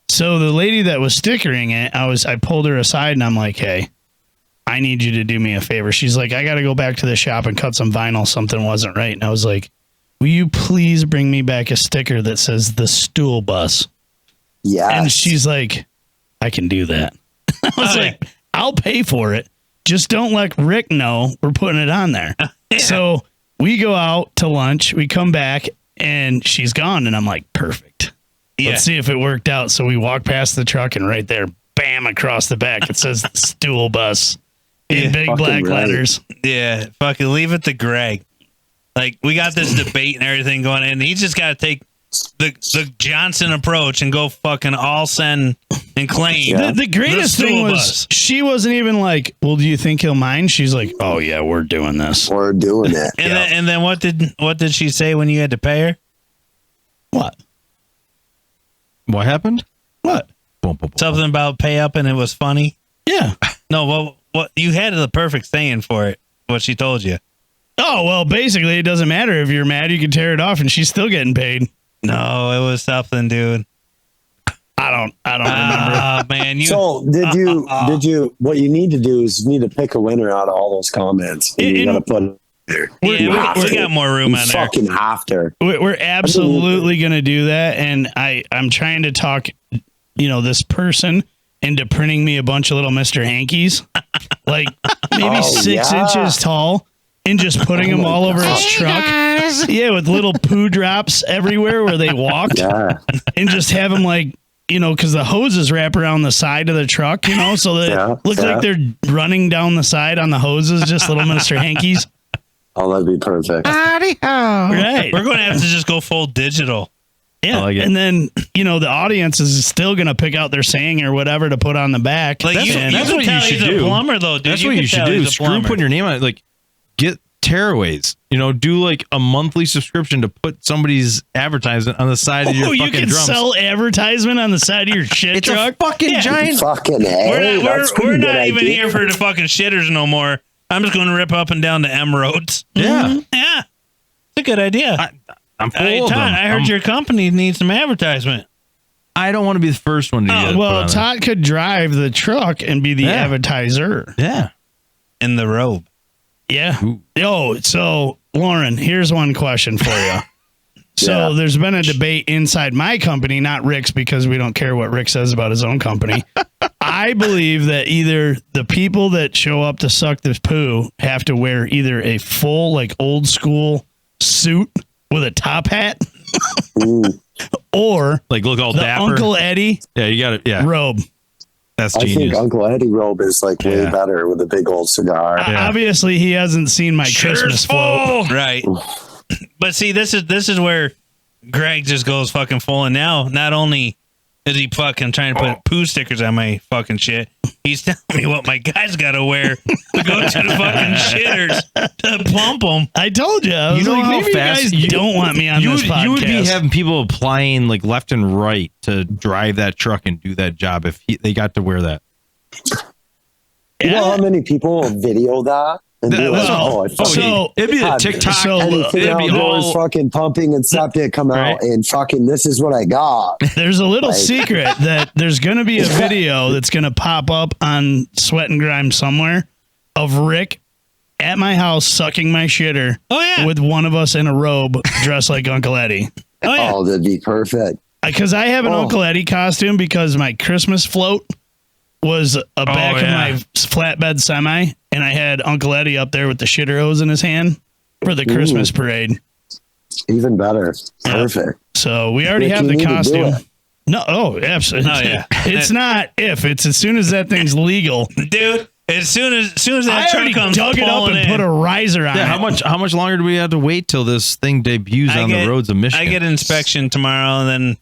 So the lady that was stickering it, I pulled her aside and I'm like, hey, I need you to do me a favor. She's like, I got to go back to the shop and cut some vinyl. Something wasn't right. And I was like, will you please bring me back a sticker that says the stool bus? Yeah. And she's like, I can do that. I was like, I'll pay for it. Just don't let Rick know we're putting it on there. So we go out to lunch. We come back and she's gone. And I'm like, perfect. Yeah. Let's see if it worked out. So we walk past the truck and right there, bam, across the back, it says the stool bus in big black letters. Yeah, fucking leave it to Greg. Like, we got this debate and everything going, and he's just got to take the Johnson approach and go fucking all send and claim. The greatest thing was she wasn't even like, well, do you think he'll mind? She's like, oh yeah, we're doing this. We're doing it. And then what did she say when you had to pay her? What? What happened? What? Something about pay up and it was funny. Yeah. No, well, what you had the perfect saying for it. What she told you. Oh, well, basically, it doesn't matter if you're mad. You can tear it off, and she's still getting paid. No, it was something, dude. I don't remember. Oh man, So did you? What you need to do is you need to pick a winner out of all those comments. And you gotta put it there. Yeah, we got more room You on there. fucking after. We're absolutely going to do that, and I'm trying to talk, this person into printing me a bunch of little Mr. Hankies, like maybe 6 inches tall, and just putting them all over his truck. Yeah, with little poo drops everywhere where they walked, and just have them like, because the hoses wrap around the side of the truck, so that looks like they're running down the side on the hoses, just little Mr. Hankies. Oh, that'd be perfect. Right. We're going to have to just go full digital. Yeah. like it. And then, the audience is still going to pick out their saying or whatever to put on the back. Like That's what you should do. A plumber, though, dude. That's what you should do. Screw putting your name on it. Like, get tearaways. Do like a monthly subscription to put somebody's advertisement on the side of your fucking you can drums. sell advertisement on the side of your shit It's truck? a fucking giant. Fucking We're not even here for the fucking shitters no more. I'm just going to rip up and down the M roads. Yeah. Yeah. It's a good idea. I'm full Hey, of Todd, them. I heard your company needs some advertisement. I don't want to be the first one to get it put on Todd could drive the truck and be the advertiser. there. Yeah. In the robe. Yeah. So Lauren, here's one question for you. So there's been a debate inside my company, not Rick's, because we don't care what Rick says about his own company. I believe that either the people that show up to suck this poo have to wear either a full, like old school suit with a top hat or Like look all the dapper. Uncle Eddie Yeah, you got it. Yeah. robe. That's I think genius. Uncle Eddie robe is like way better with a big old cigar. Obviously, he hasn't seen my Christmas float. Right. But see, this is where Greg just goes fucking full. And now, not only is he fucking trying to put poo stickers on my fucking shit, he's telling me what my guys got to wear to go to the fucking shitters to pump them. I told you. I was You know like, how maybe fast you guys don't want me on this podcast. You would be having people applying like left and right to drive that truck and do that job if they got to wear that. You know how many people video that? And be like, it'd be a TikTok. So, anything it'd be outdoors all fucking pumping and septic come out and fucking this is what I got. There's a little secret that there's going to be a video that's going to pop up on Sweat and Grime somewhere of Rick at my house sucking my shitter with one of us in a robe dressed like Uncle Eddie. Oh, that'd be perfect. Because I have an Uncle Eddie costume because my Christmas float was a back of my flatbed semi, and I had Uncle Eddie up there with the shitter hose in his hand for the Christmas parade. Even better. Perfect. So we already Rick, have you the need to do costume. it. No, absolutely. Oh, yeah. It's not if, it's as soon as that thing's legal. Dude, as soon as that I truck already comes dug it up and put a riser on it. how much longer do we have to wait till this thing debuts on the roads of Michigan? I get an inspection tomorrow, and then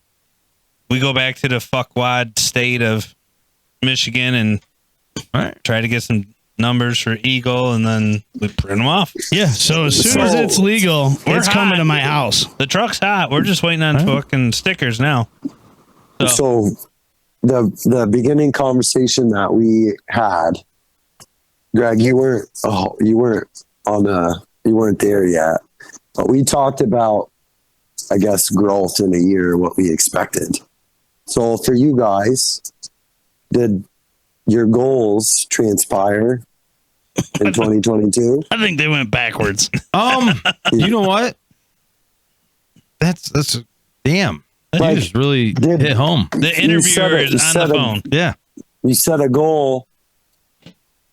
we go back to the fuckwad state of Michigan and try to get some numbers for Eagle, and then we print them off. Yeah, so as soon as it's legal, it's coming to my house. The truck's hot. We're just waiting on fucking stickers now. So the beginning conversation that we had, Greg, you weren't there yet, but we talked about, I guess, growth in a year, what we expected. So for you guys, did your goals transpire in 2022? I think they went backwards. You know what? That's damn. Like, You just really did- hit home. The interviewer is on the phone. Yeah. You set a goal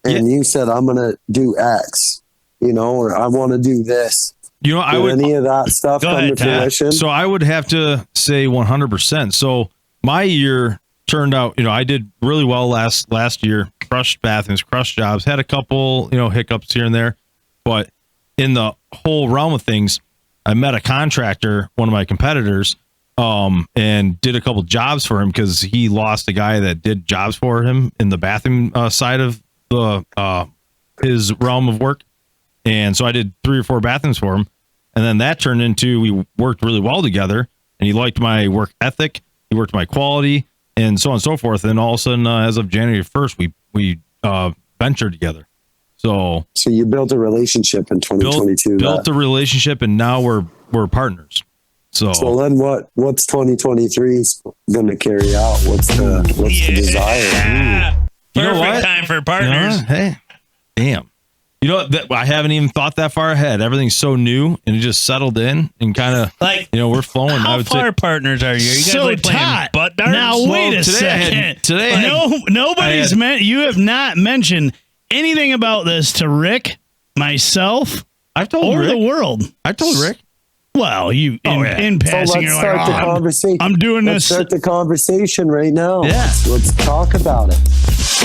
and you said, I'm going to do X, you know, or I want to do this. You know, I Did would any of that stuff Go come ahead, to Todd. fruition? So I would have to say 100%. So my year turned out, you know, I did really well last year. Crushed bathrooms, crushed jobs, had a couple, you know, hiccups here and there. But in the whole realm of things, I met a contractor, one of my competitors, and did a couple jobs for him because he lost a guy that did jobs for him in the bathroom side of the his realm of work. And so I did 3 or 4 bathrooms for him. And then that turned into, we worked really well together, and he liked my work ethic. He worked my quality and so on and so forth. And all of a sudden, as of January 1st, we ventured together. So you built a relationship in 2022. built a relationship, and now we're partners. So then what's 2023 going to carry out? What's the desire? You know Perfect what? time for partners. Hey, damn. You know, I haven't even thought that far ahead. Everything's so new, and it just settled in and kind of, Like, you know, we're flowing. I how would far say partners are you? Are you guys So like playing Todd, butt darts? now wait a today I had- second. today I had- Nobody's I had- meant. You have not mentioned anything about this to Rick, myself, I've told or Rick. the world. I told Rick. Well, you in So passing, you're let's like, start the "Oh, conversation. I'm doing Let's this." start the conversation right now. Yeah. Let's talk about it.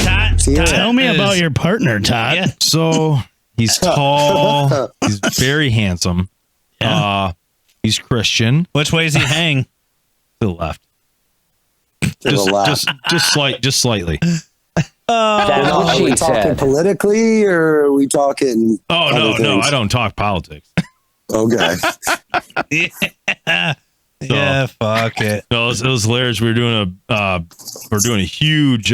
Todd, See, Tell me is- about your partner, Todd. Yeah. So he's tall. He's very handsome. He's Christian. Which way does he hang? To the left. To the left. Just slightly. That's Are what we she talking said. politically, or are we talking? Oh other no, things? I don't talk politics. Okay. Yeah, fuck it. No, it was hilarious. We were doing a huge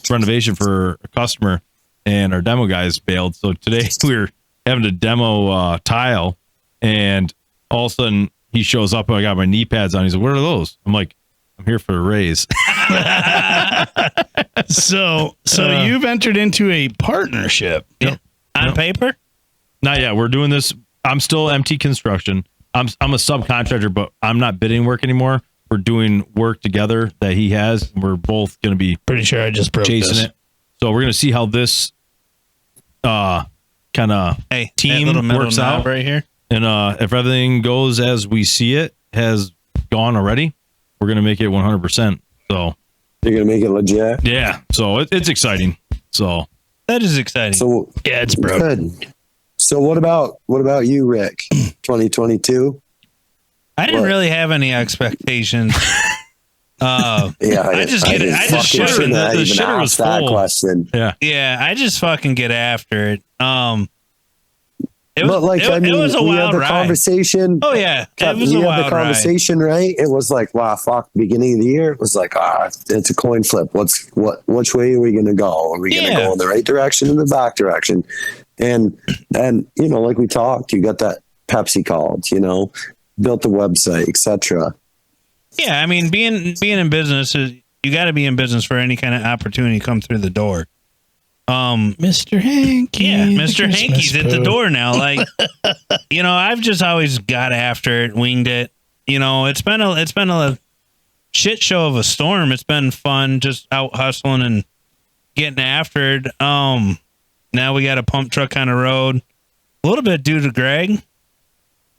renovation for a customer, and our demo guys bailed. So today we were having to demo tile, and all of a sudden he shows up. And I got my knee pads on. He's like, "What are those?" I'm like, "I'm here for a raise." So you've entered into a partnership. On paper? Not yet. We're doing this. I'm still MT Construction. I'm a subcontractor, but I'm not bidding work anymore. We're doing work together that he has. And we're both going to be Pretty sure I just broke chasing this. it. So we're going to see how this kind of Hey, team that little metal works knob out. right here. And if everything goes as we see it has gone already, we're going to make it 100%. So You're gonna make it legit. yeah, so it's exciting. So That is exciting. So Yeah, it's broke. good. So what about you, Rick? 2022. I didn't what? really have any expectations. Yeah, I just get it. I just fucking shitter. shouldn't have The even shitter was asked that full. question. Yeah, I just fucking get after it. But like, I mean, it was a we had wild the ride. conversation. Oh yeah, it was we a had wild the conversation, right? It was like, wow, fuck. Beginning of the year, it was like, it's a coin flip. Which way are we going to go? Are we going to Yeah. go in the right direction or the back direction? And you know, like we talked, you got that Pepsi called, you know, built the website, etc. Yeah, I mean, being in business is, you got to be in business for any kind of opportunity to come through the door. Mr. Hanky. Yeah, the Mr. Christmas Hanky's at the poo. door now. Like, you know, I've just always got after it, winged it. You know, it's been a shit show of a storm. It's been fun just out hustling and getting after it. Now we got a pump truck on the road. A little bit due to Greg.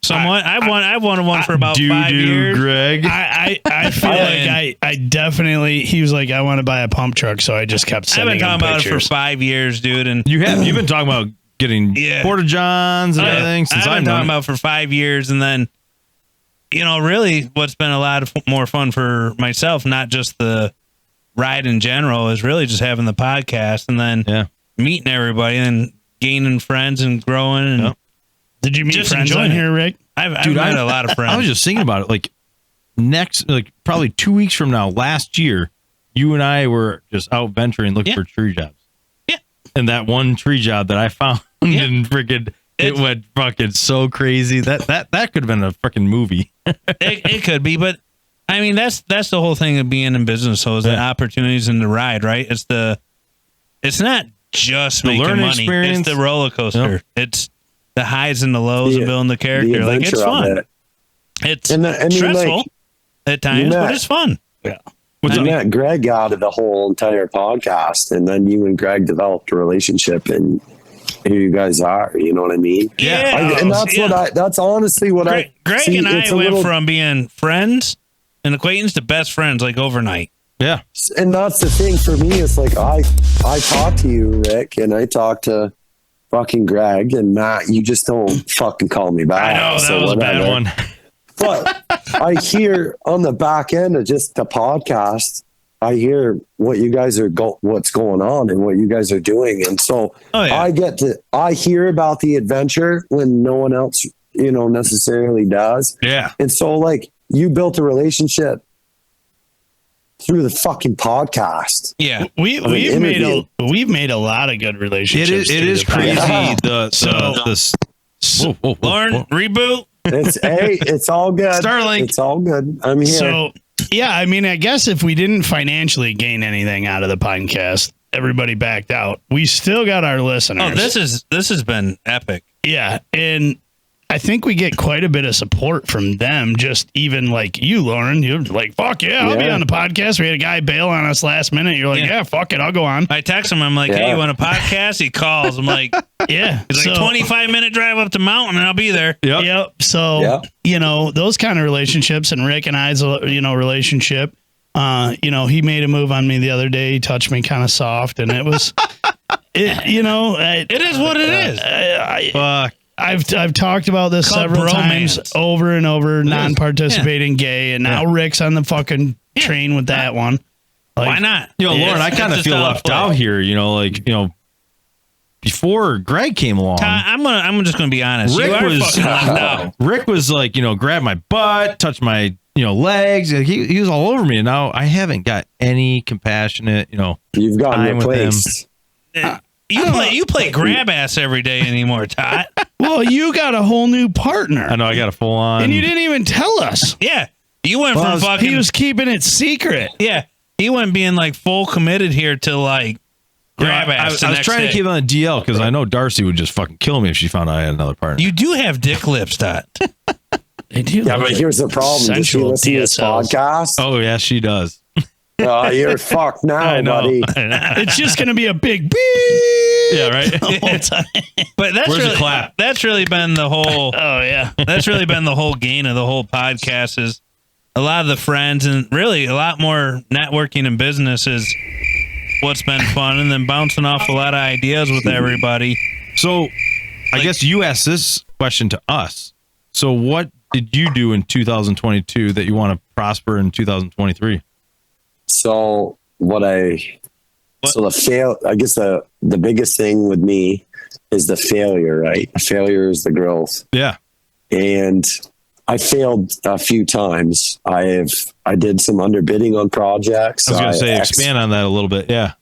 Somewhat. I've wanted one for about 5 years. Greg. I feel like I definitely. He was like, I want to buy a pump truck, so I just kept I've sending been him talking about it for pictures. 5 years, dude. And You've been talking about getting Yeah. porta johns and everything since I've I've been talking known. about for 5 years, and then, you know, really, what's been a lot of more fun for myself, not just the ride in general, is really just having the podcast and then meeting everybody and gaining friends and growing. And Did you meet just friends enjoying on it. here, Rick? I've Dude, met a lot of friends. I was just thinking about it. Like probably 2 weeks from now, last year, you and I were just out venturing looking for tree jobs. Yeah. And that one tree job that I found and freaking it went fucking so crazy. That could have been a freaking movie. it could be, but I mean, that's the whole thing of being in business. So is the opportunities in the ride, right? It's not just The making learning money. experience. It's the roller coaster. Yep. It's the highs and the lows of building the character. Like it's adventure of fun. it. It's And I mean, stressful like, at times, met- but it's fun. I met Greg out of the whole entire podcast, and then you and Greg developed a relationship, and here you guys are. You know what I mean? Yeah, And that's honestly what Greg see, and I it's a went little- from being friends and acquaintance to best friends like overnight. Yeah. And that's the thing for me. It's like I talk to you, Rick, and I talk to fucking Greg and Matt. You just don't fucking call me back. I know that was a bad one. But I hear on the back end of just the podcast, I hear what you guys are what's going on and what you guys are doing, and so I hear about the adventure when no one else, necessarily does. Yeah. And so, like, you built a relationship through the fucking podcast. Yeah, we've made a lot of good relationships. It is crazy. Yeah. Lorne, reboot. It's all good. Starlink. It's all good. I'm here. So, yeah, I mean, I guess if we didn't financially gain anything out of the podcast, everybody backed out. We still got our listeners. Oh, this has been epic. Yeah, and I think we get quite a bit of support from them. Just even like you, Lauren, you're like, fuck yeah, I'll be on the podcast. We had a guy bail on us last minute. You're like, yeah, fuck it, I'll go on. I text him. I'm like, hey, you want a podcast? He calls. I'm like, yeah. He's like 25-minute drive up to Mountain, and I'll be there. Yep. So, those kind of relationships, and Rick and I's, relationship. He made a move on me the other day. He touched me kind of soft, and it was, it is what it is. Fuck. I've talked about this Called several bromance. times over and over, non-participating gay, and now Rick's on the fucking train with that one. Like, why not? Lauren, I kind of feel left out here, before Greg came along. I'm just going to be honest. Rick you are was fucking left out. Rick was like, grab my butt, touch my, legs. He was all over me. And now I haven't got any compassionate, you've gotten time with him. replaced. You play grab ass every day anymore, Todd. well, you got a whole new partner. I know I got a full on. And you didn't even tell us. Yeah. You went from fucking. He was keeping it secret. Yeah. He went being like full committed here to like grab ass. I was trying to keep it on the DL because I know Darcy would just fucking kill me if she found out I had another partner. You do have dick lips, Todd. They do. Yeah, but here's the problem. Does she sensual listen to this DSLs. podcast? Oh, yeah, she does. You're fucked now, I know. buddy. It's just going to be a big beep. Yeah, right. The whole time. But that's really been the whole. Oh, yeah. That's really been the whole gain of the whole podcast is a lot of the friends and really a lot more networking and business is what's been fun, and then bouncing off a lot of ideas with everybody. So I guess you asked this question to us. So what did you do in 2022 that you want to prosper in 2023? So I guess the biggest thing with me is the failure, right? Failure is the growth. Yeah. And I failed a few times. I did some underbidding on projects. I was going to say, expand on that a little bit. Yeah.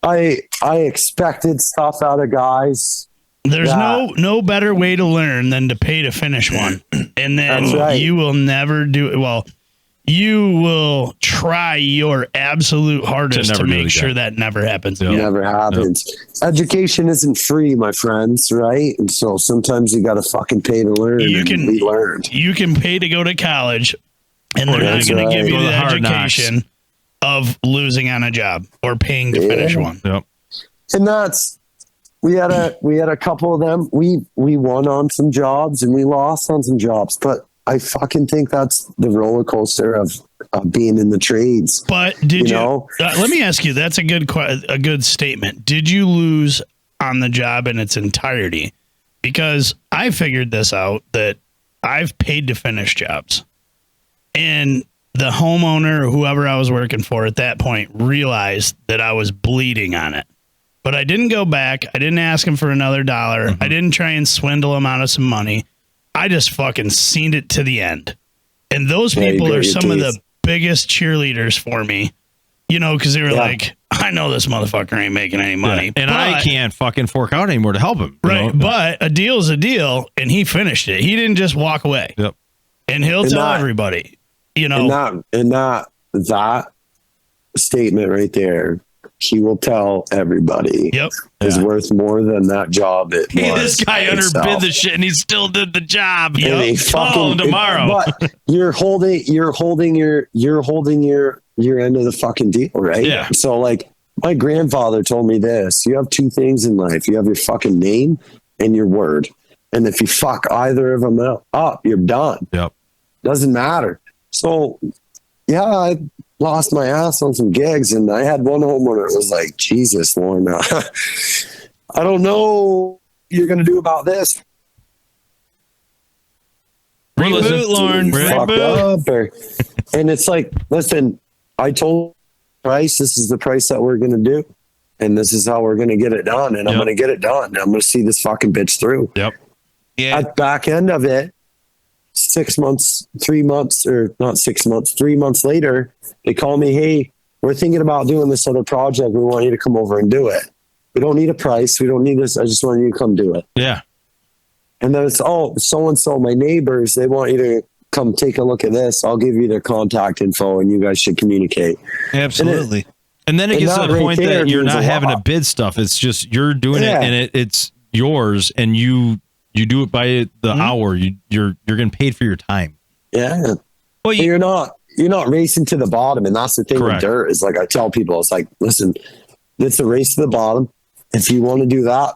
I expected stuff out of guys. There's no better way to learn than to pay to finish one. And then you will never do it. Well, you will try your absolute hardest to make sure that never happens again. Never happens. Education isn't free, my friends, right? And so sometimes you got to fucking pay to learn. You can be learned. You can pay to go to college, and they're not going to give you the education of losing on a job or paying to finish one. Yep. And that's we had a couple of them. We won on some jobs and we lost on some jobs, but I fucking think that's the roller coaster of being in the trades. But did you let me ask you, that's a good statement. Did you lose on the job in its entirety? Because I figured this out, that I've paid to finish jobs, and the homeowner or whoever I was working for at that point realized that I was bleeding on it. But I didn't go back. I didn't ask him for another $1. Mm-hmm. I didn't try and swindle him out of some money. I just fucking seen it to the end. And those people are some of the biggest cheerleaders for me, because they were like, I know this motherfucker ain't making any money. And I can't fucking fork out anymore to help him. Right. But a deal's a deal, and he finished it. He didn't just walk away. Yep. And he'll tell everybody, And that statement right there he will tell everybody is worth more than that job. This guy underbid the shit and he still did the job. Tomorrow. But you're holding your end of the fucking deal, right? Yeah. So like my grandfather told me this: you have two things in life. You have your fucking name and your word. And if you fuck either of them up, you're done. Yep. Doesn't matter. So yeah, I lost my ass on some gigs, and I had one homeowner. It was like, Jesus, Lorne, I don't know what you're going to do about this. Reboot, Lorne. Reboot. And it's like, listen, I told price, this is the price that we're going to do. And this is how we're going to get it done. And I'm going to get it done. I'm going to see this fucking bitch through. Yep. Yeah. At back end of it, 3 months later, they call me, hey, we're thinking about doing this other project. We want you to come over and do it. We don't need a price. We don't need this. I just want you to come do it. Yeah. And then it's, so-and-so, my neighbors, they want you to come take a look at this. I'll give you their contact info and you guys should communicate. Absolutely. And then it gets to the point that you're not having to bid stuff. It's just, you're doing it and it's yours, and you do it by the hour. You're getting paid for your time. Yeah. Well, you're not racing to the bottom. And that's the thing with dirt is, like, I tell people, it's like, listen, it's a race to the bottom. If you want to do that,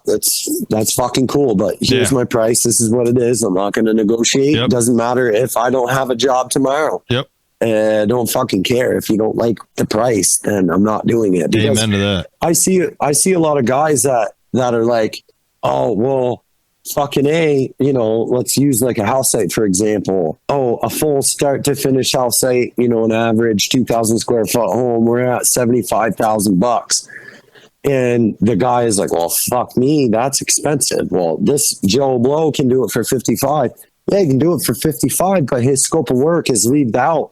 that's fucking cool. But here's my price. This is what it is. I'm not going to negotiate. It doesn't matter if I don't have a job tomorrow. Yep. I don't fucking care. If you don't like the price, then I'm not doing it. Because amen to that. I see a lot of guys that are like, oh, well, fucking A, let's use like a house site, for example. Oh, a full start to finish house site, an average 2,000 square foot home. We're at $75,000. And the guy is like, well, fuck me, that's expensive. Well, this Joe Blow can do it for 55. Yeah, he can do it for 55, but his scope of work is leaved out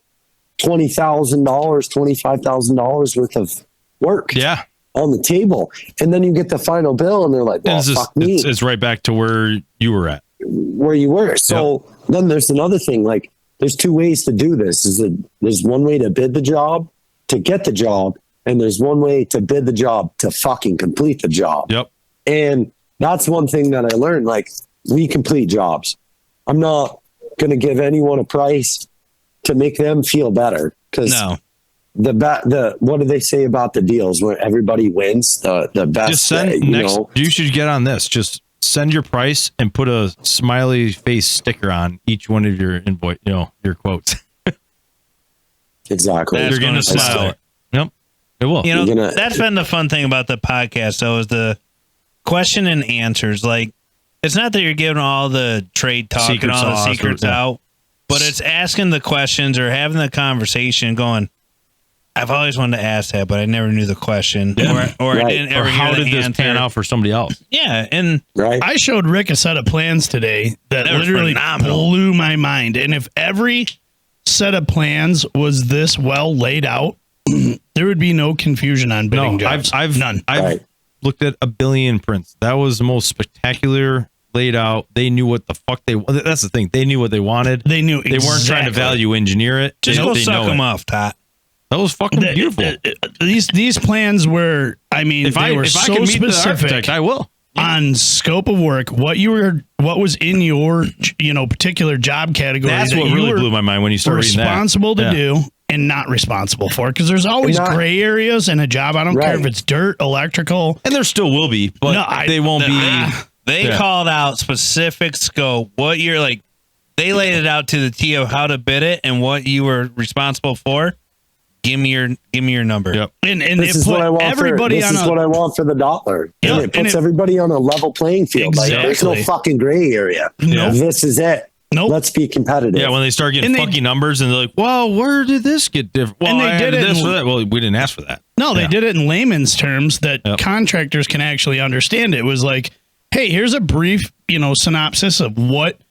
$20,000, $25,000 worth of work. Yeah. On the table. And then you get the final bill and they're like, well, fuck me. It's right back to where you were at. Where you were. So then there's another thing, like, there's two ways to do this. There's one way to bid the job to get the job, and there's one way to bid the job to fucking complete the job. Yep. And that's one thing that I learned. Like, we complete jobs. I'm not going to give anyone a price to make them feel better. Because what do they say about the deals where everybody wins? The best. Just send you should get on this. Just send your price and put a smiley face sticker on each one of your invoice. Your quotes. Exactly. You're going to smile. Yep. It will. That's been the fun thing about the podcast, though, is the question and answers. Like, it's not that you're giving all the trade talk and all the secrets out, but it's asking the questions or having the conversation going, I've always wanted to ask that, but I never knew the question, or I didn't ever how hear did this pan out for somebody else? Yeah, and I showed Rick a set of plans today that literally blew my mind. And if every set of plans was this well laid out, there would be no confusion on bidding jobs. I've none. I've looked at a billion prints. That was the most spectacular laid out. They knew what the fuck they. That's the thing. They knew what they wanted. They knew they weren't trying to value engineer it. Just go suck them off, Tot. That was fucking beautiful. These plans were, they were so specific. I will. On scope of work, what was in your, particular job category. That's what really blew my mind when you started reading that. Responsible to do and not responsible for, because there's always gray areas in a job. I don't care if it's dirt, electrical, and there still will be, but they won't be. They called out specific scope. What you're like, they laid it out to the T of how to bid it and what you were responsible for. Give me your number. Yep. And this is what I want. This is what I want for the dollar. Yeah, and it puts everybody on a level playing field. Exactly. Like, there's no fucking gray area. No. This is it. Nope. Let's be competitive. Yeah, when they start getting funky numbers and they're like, well, where did this get different? Well, and they did it this for that. Well, we didn't ask for that. No, they did it in layman's terms that contractors can actually understand. It was like, hey, here's a brief, synopsis of what,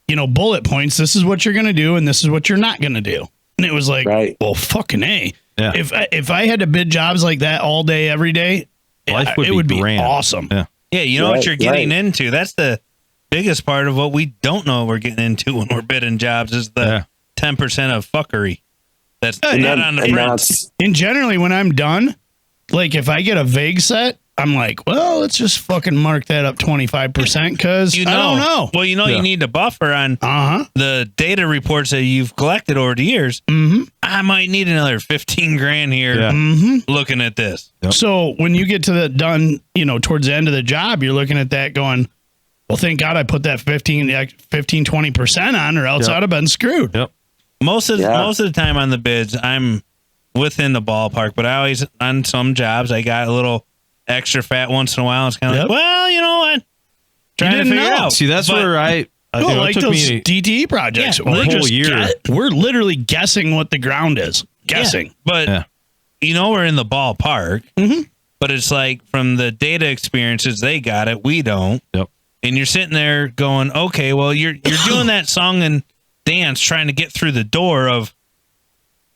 bullet points. This is what you're going to do, and this is what you're not going to do. And it was like, well, fucking A. Yeah. If I had to bid jobs like that all day, every day, it would be awesome. Yeah, you know what you're getting into. That's the biggest part of what we don't know we're getting into when we're bidding jobs is the 10% of fuckery. That's not on the print. And generally, when I'm done, like if I get a vague set, I'm like, well, let's just fucking mark that up 25% because I don't know. Well, you need a buffer on the data reports that you've collected over the years. Mm-hmm. I might need another 15 grand here looking at this. Yep. So when you get to the done, towards the end of the job, you're looking at that going, well, thank God I put that 20% on or else I'd have been screwed. Yep. Most of the time on the bids, I'm within the ballpark, but I always, on some jobs, I got a little extra fat once in a while. It's kind of like, well, you know what? Trying to figure it out. See, that's where I like those DTE projects. We're literally guessing what the ground is. Guessing. Yeah. But, we're in the ballpark. Mm-hmm. But it's like from the data experiences, they got it. We don't. Yep. And you're sitting there going, okay, well, you're doing that song and dance trying to get through the door of,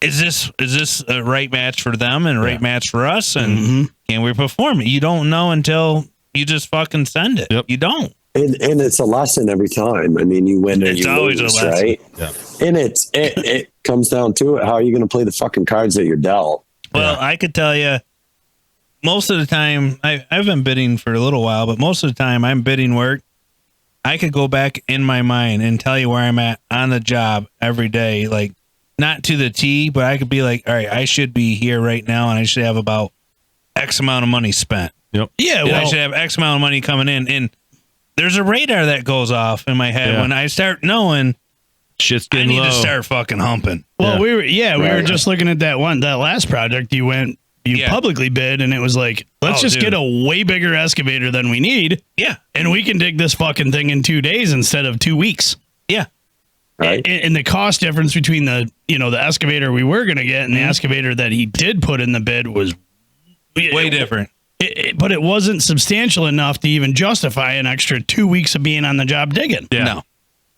is this a right match for them and a right match for us? And can we perform it? You don't know until you just fucking send it. Yep. You don't. And it's a lesson every time. I mean, you win and you lose, right? Yeah. And it comes down to it. How are you going to play the fucking cards that you're dealt? Well, I could tell you, most of the time, I've been bidding for a little while, but most of the time I'm bidding work. I could go back in my mind and tell you where I'm at on the job every day, like not to the T, but I could be like, all right, I should be here right now and I should have about X amount of money spent. Yep. Yeah. I should have X amount of money coming in. And there's a radar that goes off in my head when I start knowing shit's getting low. I need to start fucking humping. Well, we were just looking at that last project you publicly bid, and it was like, let's just get a way bigger excavator than we need. Yeah. And we can dig this fucking thing in 2 days instead of 2 weeks. Yeah. Right. And the cost difference between the excavator we were going to get and the excavator that he did put in the bid was way different. But it wasn't substantial enough to even justify an extra 2 weeks of being on the job digging. Yeah. No.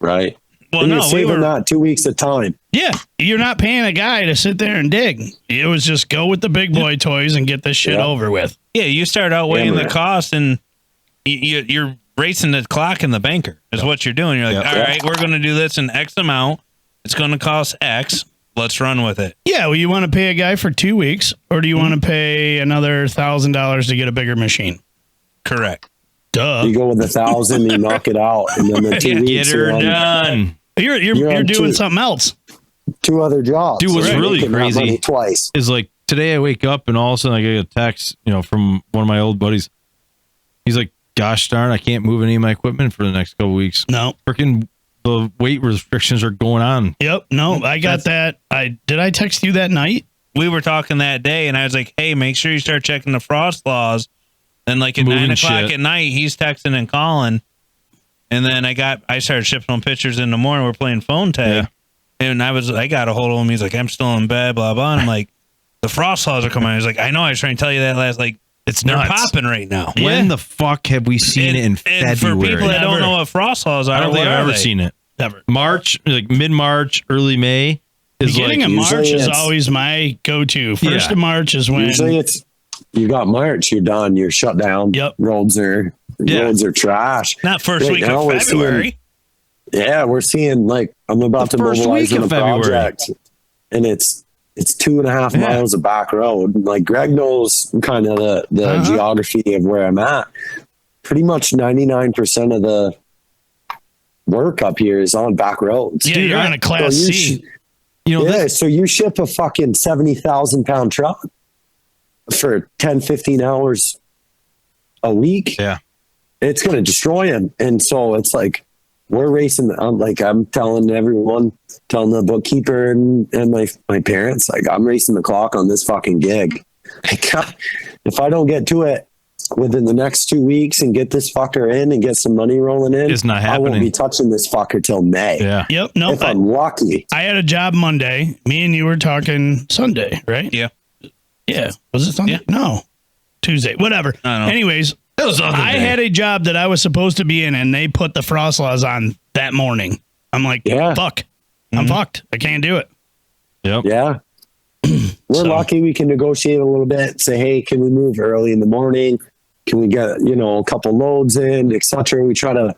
Right. Well, and you're saving that 2 weeks of time. Yeah. You're not paying a guy to sit there and dig. It was just go with the big boy toys and get this shit over with. Yeah. You start out weighing the cost and you're racing the clock in the banker is what you're doing. You're like, all right, we're going to do this in X amount. It's going to cost X. Let's run with it. Yeah. Well, you want to pay a guy for 2 weeks, or do you want to pay another $1,000 to get a bigger machine? Correct. Duh. You go with 1,000, you knock it out, and then the 2 weeks get her done. You're doing something else. 2 other jobs. Dude, what's really crazy twice is like today I wake up and all of a sudden I get a text, from one of my old buddies. He's like, gosh darn, I can't move any of my equipment for the next couple weeks. No. Freaking the weight restrictions are going on. Yep. No, I got that. Did I text you that night? We were talking that day and I was like, hey, make sure you start checking the frost laws. And like at 9 o'clock at night, he's texting and calling. And then I started shipping him pictures in the morning. We're playing phone tag. Yeah. And I got a hold of him. He's like, I'm still in bed, blah, blah. And I'm like, the frost laws are coming. He's like, I know I was trying to tell you that last, it's they're popping right now. When the fuck have we seen it in February? And for people that don't know what frost laws are, I don't think I've ever seen it. Never. March, like mid-March, early May. Beginning of March is always my go-to. First of March is when... Usually you got March, you're done, you're shut down. Yep. Roads are trash. Not first week of February. We're seeing I'm about to mobilize on a project, and it's 2.5 miles of back road. Like Greg knows kind of the geography of where I'm at. Pretty much 99% of the work up here is on back roads. Yeah, you're on a class C. So you ship a fucking 70,000 pound truck for 10, 15 hours a week. Yeah. It's going to destroy him. And so it's like, we're racing. I'm telling everyone, telling the bookkeeper and my parents, I'm racing the clock on this fucking gig. If I don't get to it within the next 2 weeks and get this fucker in and get some money rolling in, it's not happening. I won't be touching this fucker till May. Yeah. Yep. No. If I'm lucky. I had a job Monday. Me and you were talking Sunday, right? Yeah. Yeah. Was it Sunday? Yeah. No. Tuesday. Whatever. I don't know. Anyways, I had a job that I was supposed to be in, and they put the frost laws on that morning. I'm like, fuck. I'm fucked. I can't do it. Yep. Yeah. We're lucky we can negotiate a little bit. Say, hey, can we move early in the morning? Can we get, a couple loads in, etc. We try to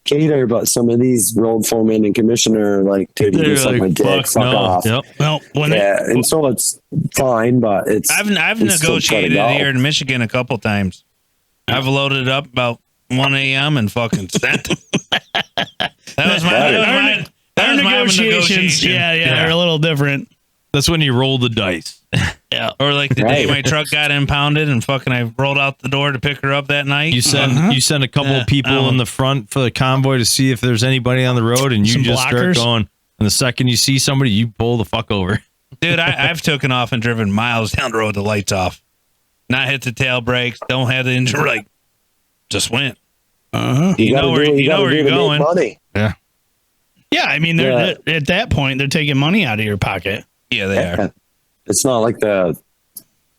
cater, but some of these road foremen and commissioner are like, dude, you just like my dick, fuck off. Yep. Well, and so it's fine, but I've negotiated here in Michigan a couple times. I've loaded up about 1 a.m. and fucking sent. That was my negotiations. Yeah, they're a little different. That's when you roll the dice. Yeah. Or like the day my truck got impounded and fucking I rolled out the door to pick her up that night. You send a couple of people in the front for the convoy to see if there's anybody on the road, and you Some just blockers. start going. And the second you see somebody, you pull the fuck over. Dude, I've taken off and driven miles down the road, the lights off. Not hit the tail brakes, don't have the engine brake. Just went. You know where you're going. Money. Yeah. Yeah, I mean, they're at that point, they're taking money out of your pocket. Yeah, they are. It's not like the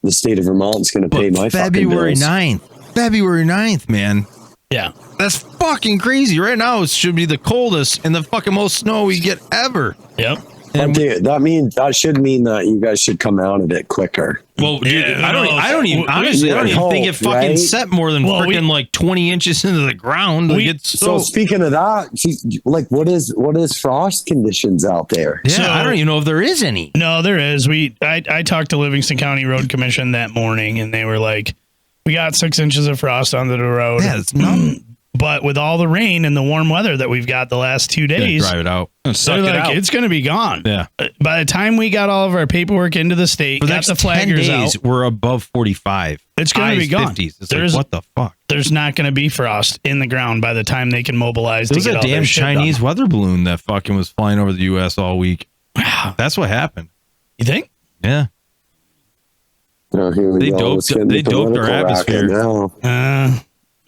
state of Vermont's going to pay my February fucking bills. 9th. February 9th, man. Yeah. That's fucking crazy. Right now, it should be the coldest and the fucking most snow we get ever. Yep. But dude, that should mean that you guys should come out of it quicker. Well, dude, Yeah, I don't even think it fucking right? set more than freaking like 20 inches into the ground. Like so speaking of that, like what is frost conditions out there? Yeah, So- I don't even know if there is any. No, there is. I talked to Livingston County Road Commission that morning, and they were like, we got 6 inches of frost onto the road. Yeah, it's nothing. But with all the rain and the warm weather that we've got the last 2 days, Drive it out. Suck they're it like, out. it's going to be gone. Yeah. By the time we got all of our paperwork into the state, For the got next the 10 flaggers days, out, we're above 45. it's going to be gone. 50s. It's There's, like, what the fuck? there's not going to be frost in the ground by the time they can mobilize There to was get a all their damn shit Chinese done. weather balloon that fucking was flying over the U.S. all week. That's what happened. You think? Yeah. Oh, here we They go. doped- Let's get they into doped our political atmosphere. racket now.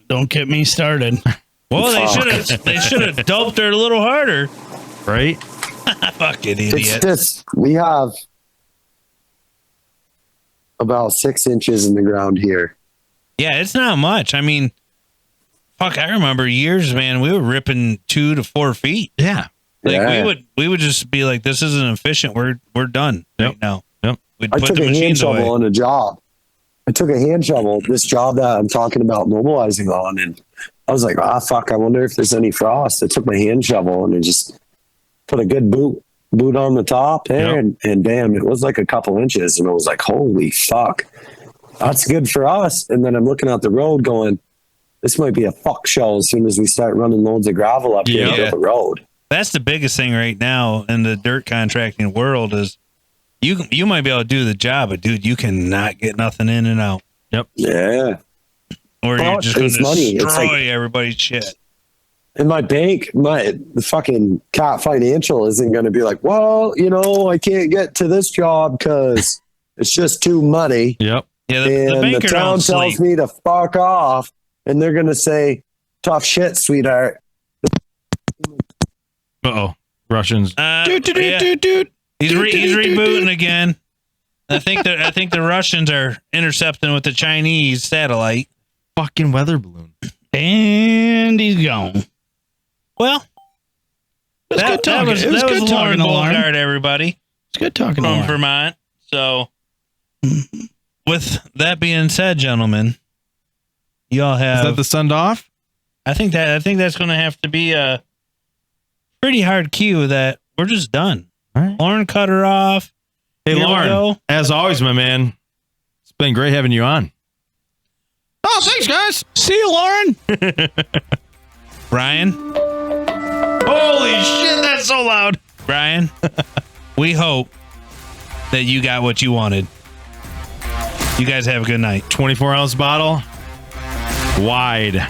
Don't get me started. Well, they should have doped her a little harder. Right? Fucking It's idiot. just we have about 6 inches in the ground here. Yeah, it's not much. I mean, fuck, I remember years, man, we were ripping 2 to 4 feet. Yeah. Like Yeah. we would just be like, this isn't efficient. We're done right now. Yep. We'd I put took the a hand machines shovel away. on a job. I took a hand shovel, this job that I'm talking about mobilizing on, and I was like, fuck, I wonder if there's any frost. I took my hand shovel and I just put a good boot on the top there, and damn, it was like a couple inches, and I was like, holy fuck, that's good for us. And then I'm looking out the road going, this might be a fuck show as soon as we start running loads of gravel up here to build the road. That's the biggest thing right now in the dirt contracting world is you might be able to do the job, but dude, you cannot get nothing in and out. Yeah. Or you're just going to It's money. It's destroy like- everybody's shit. And my bank, the fucking Cat Financial isn't going to be like, well, I can't get to this job because it's just too muddy. Yep. Yeah, the And the banker town don't tells sleep. me to fuck off. And they're going to say, tough shit, sweetheart. Uh-oh. Russians. Yeah. Doot. He's rebooting again. I think the Russians are intercepting with the Chinese satellite. Fucking weather balloon. And he's gone. Well, good talking. That It was was good Lorne talking to Lorne. Beauregard, everybody It's good talking to from Lorne. Vermont. So, with that being said, gentlemen, you all Is have. that the send off? I think that's going to have to be a pretty hard cue that we're just done. All right. Lauren cut her off. Hey, Here we Lauren, go. as always, my man, it's been great having you on. Oh, thanks, guys. See you, Lauren. Brian, Holy shit, that's so loud. Brian, we hope that you got what you wanted. You guys have a good night. 24-ounce bottle, wide.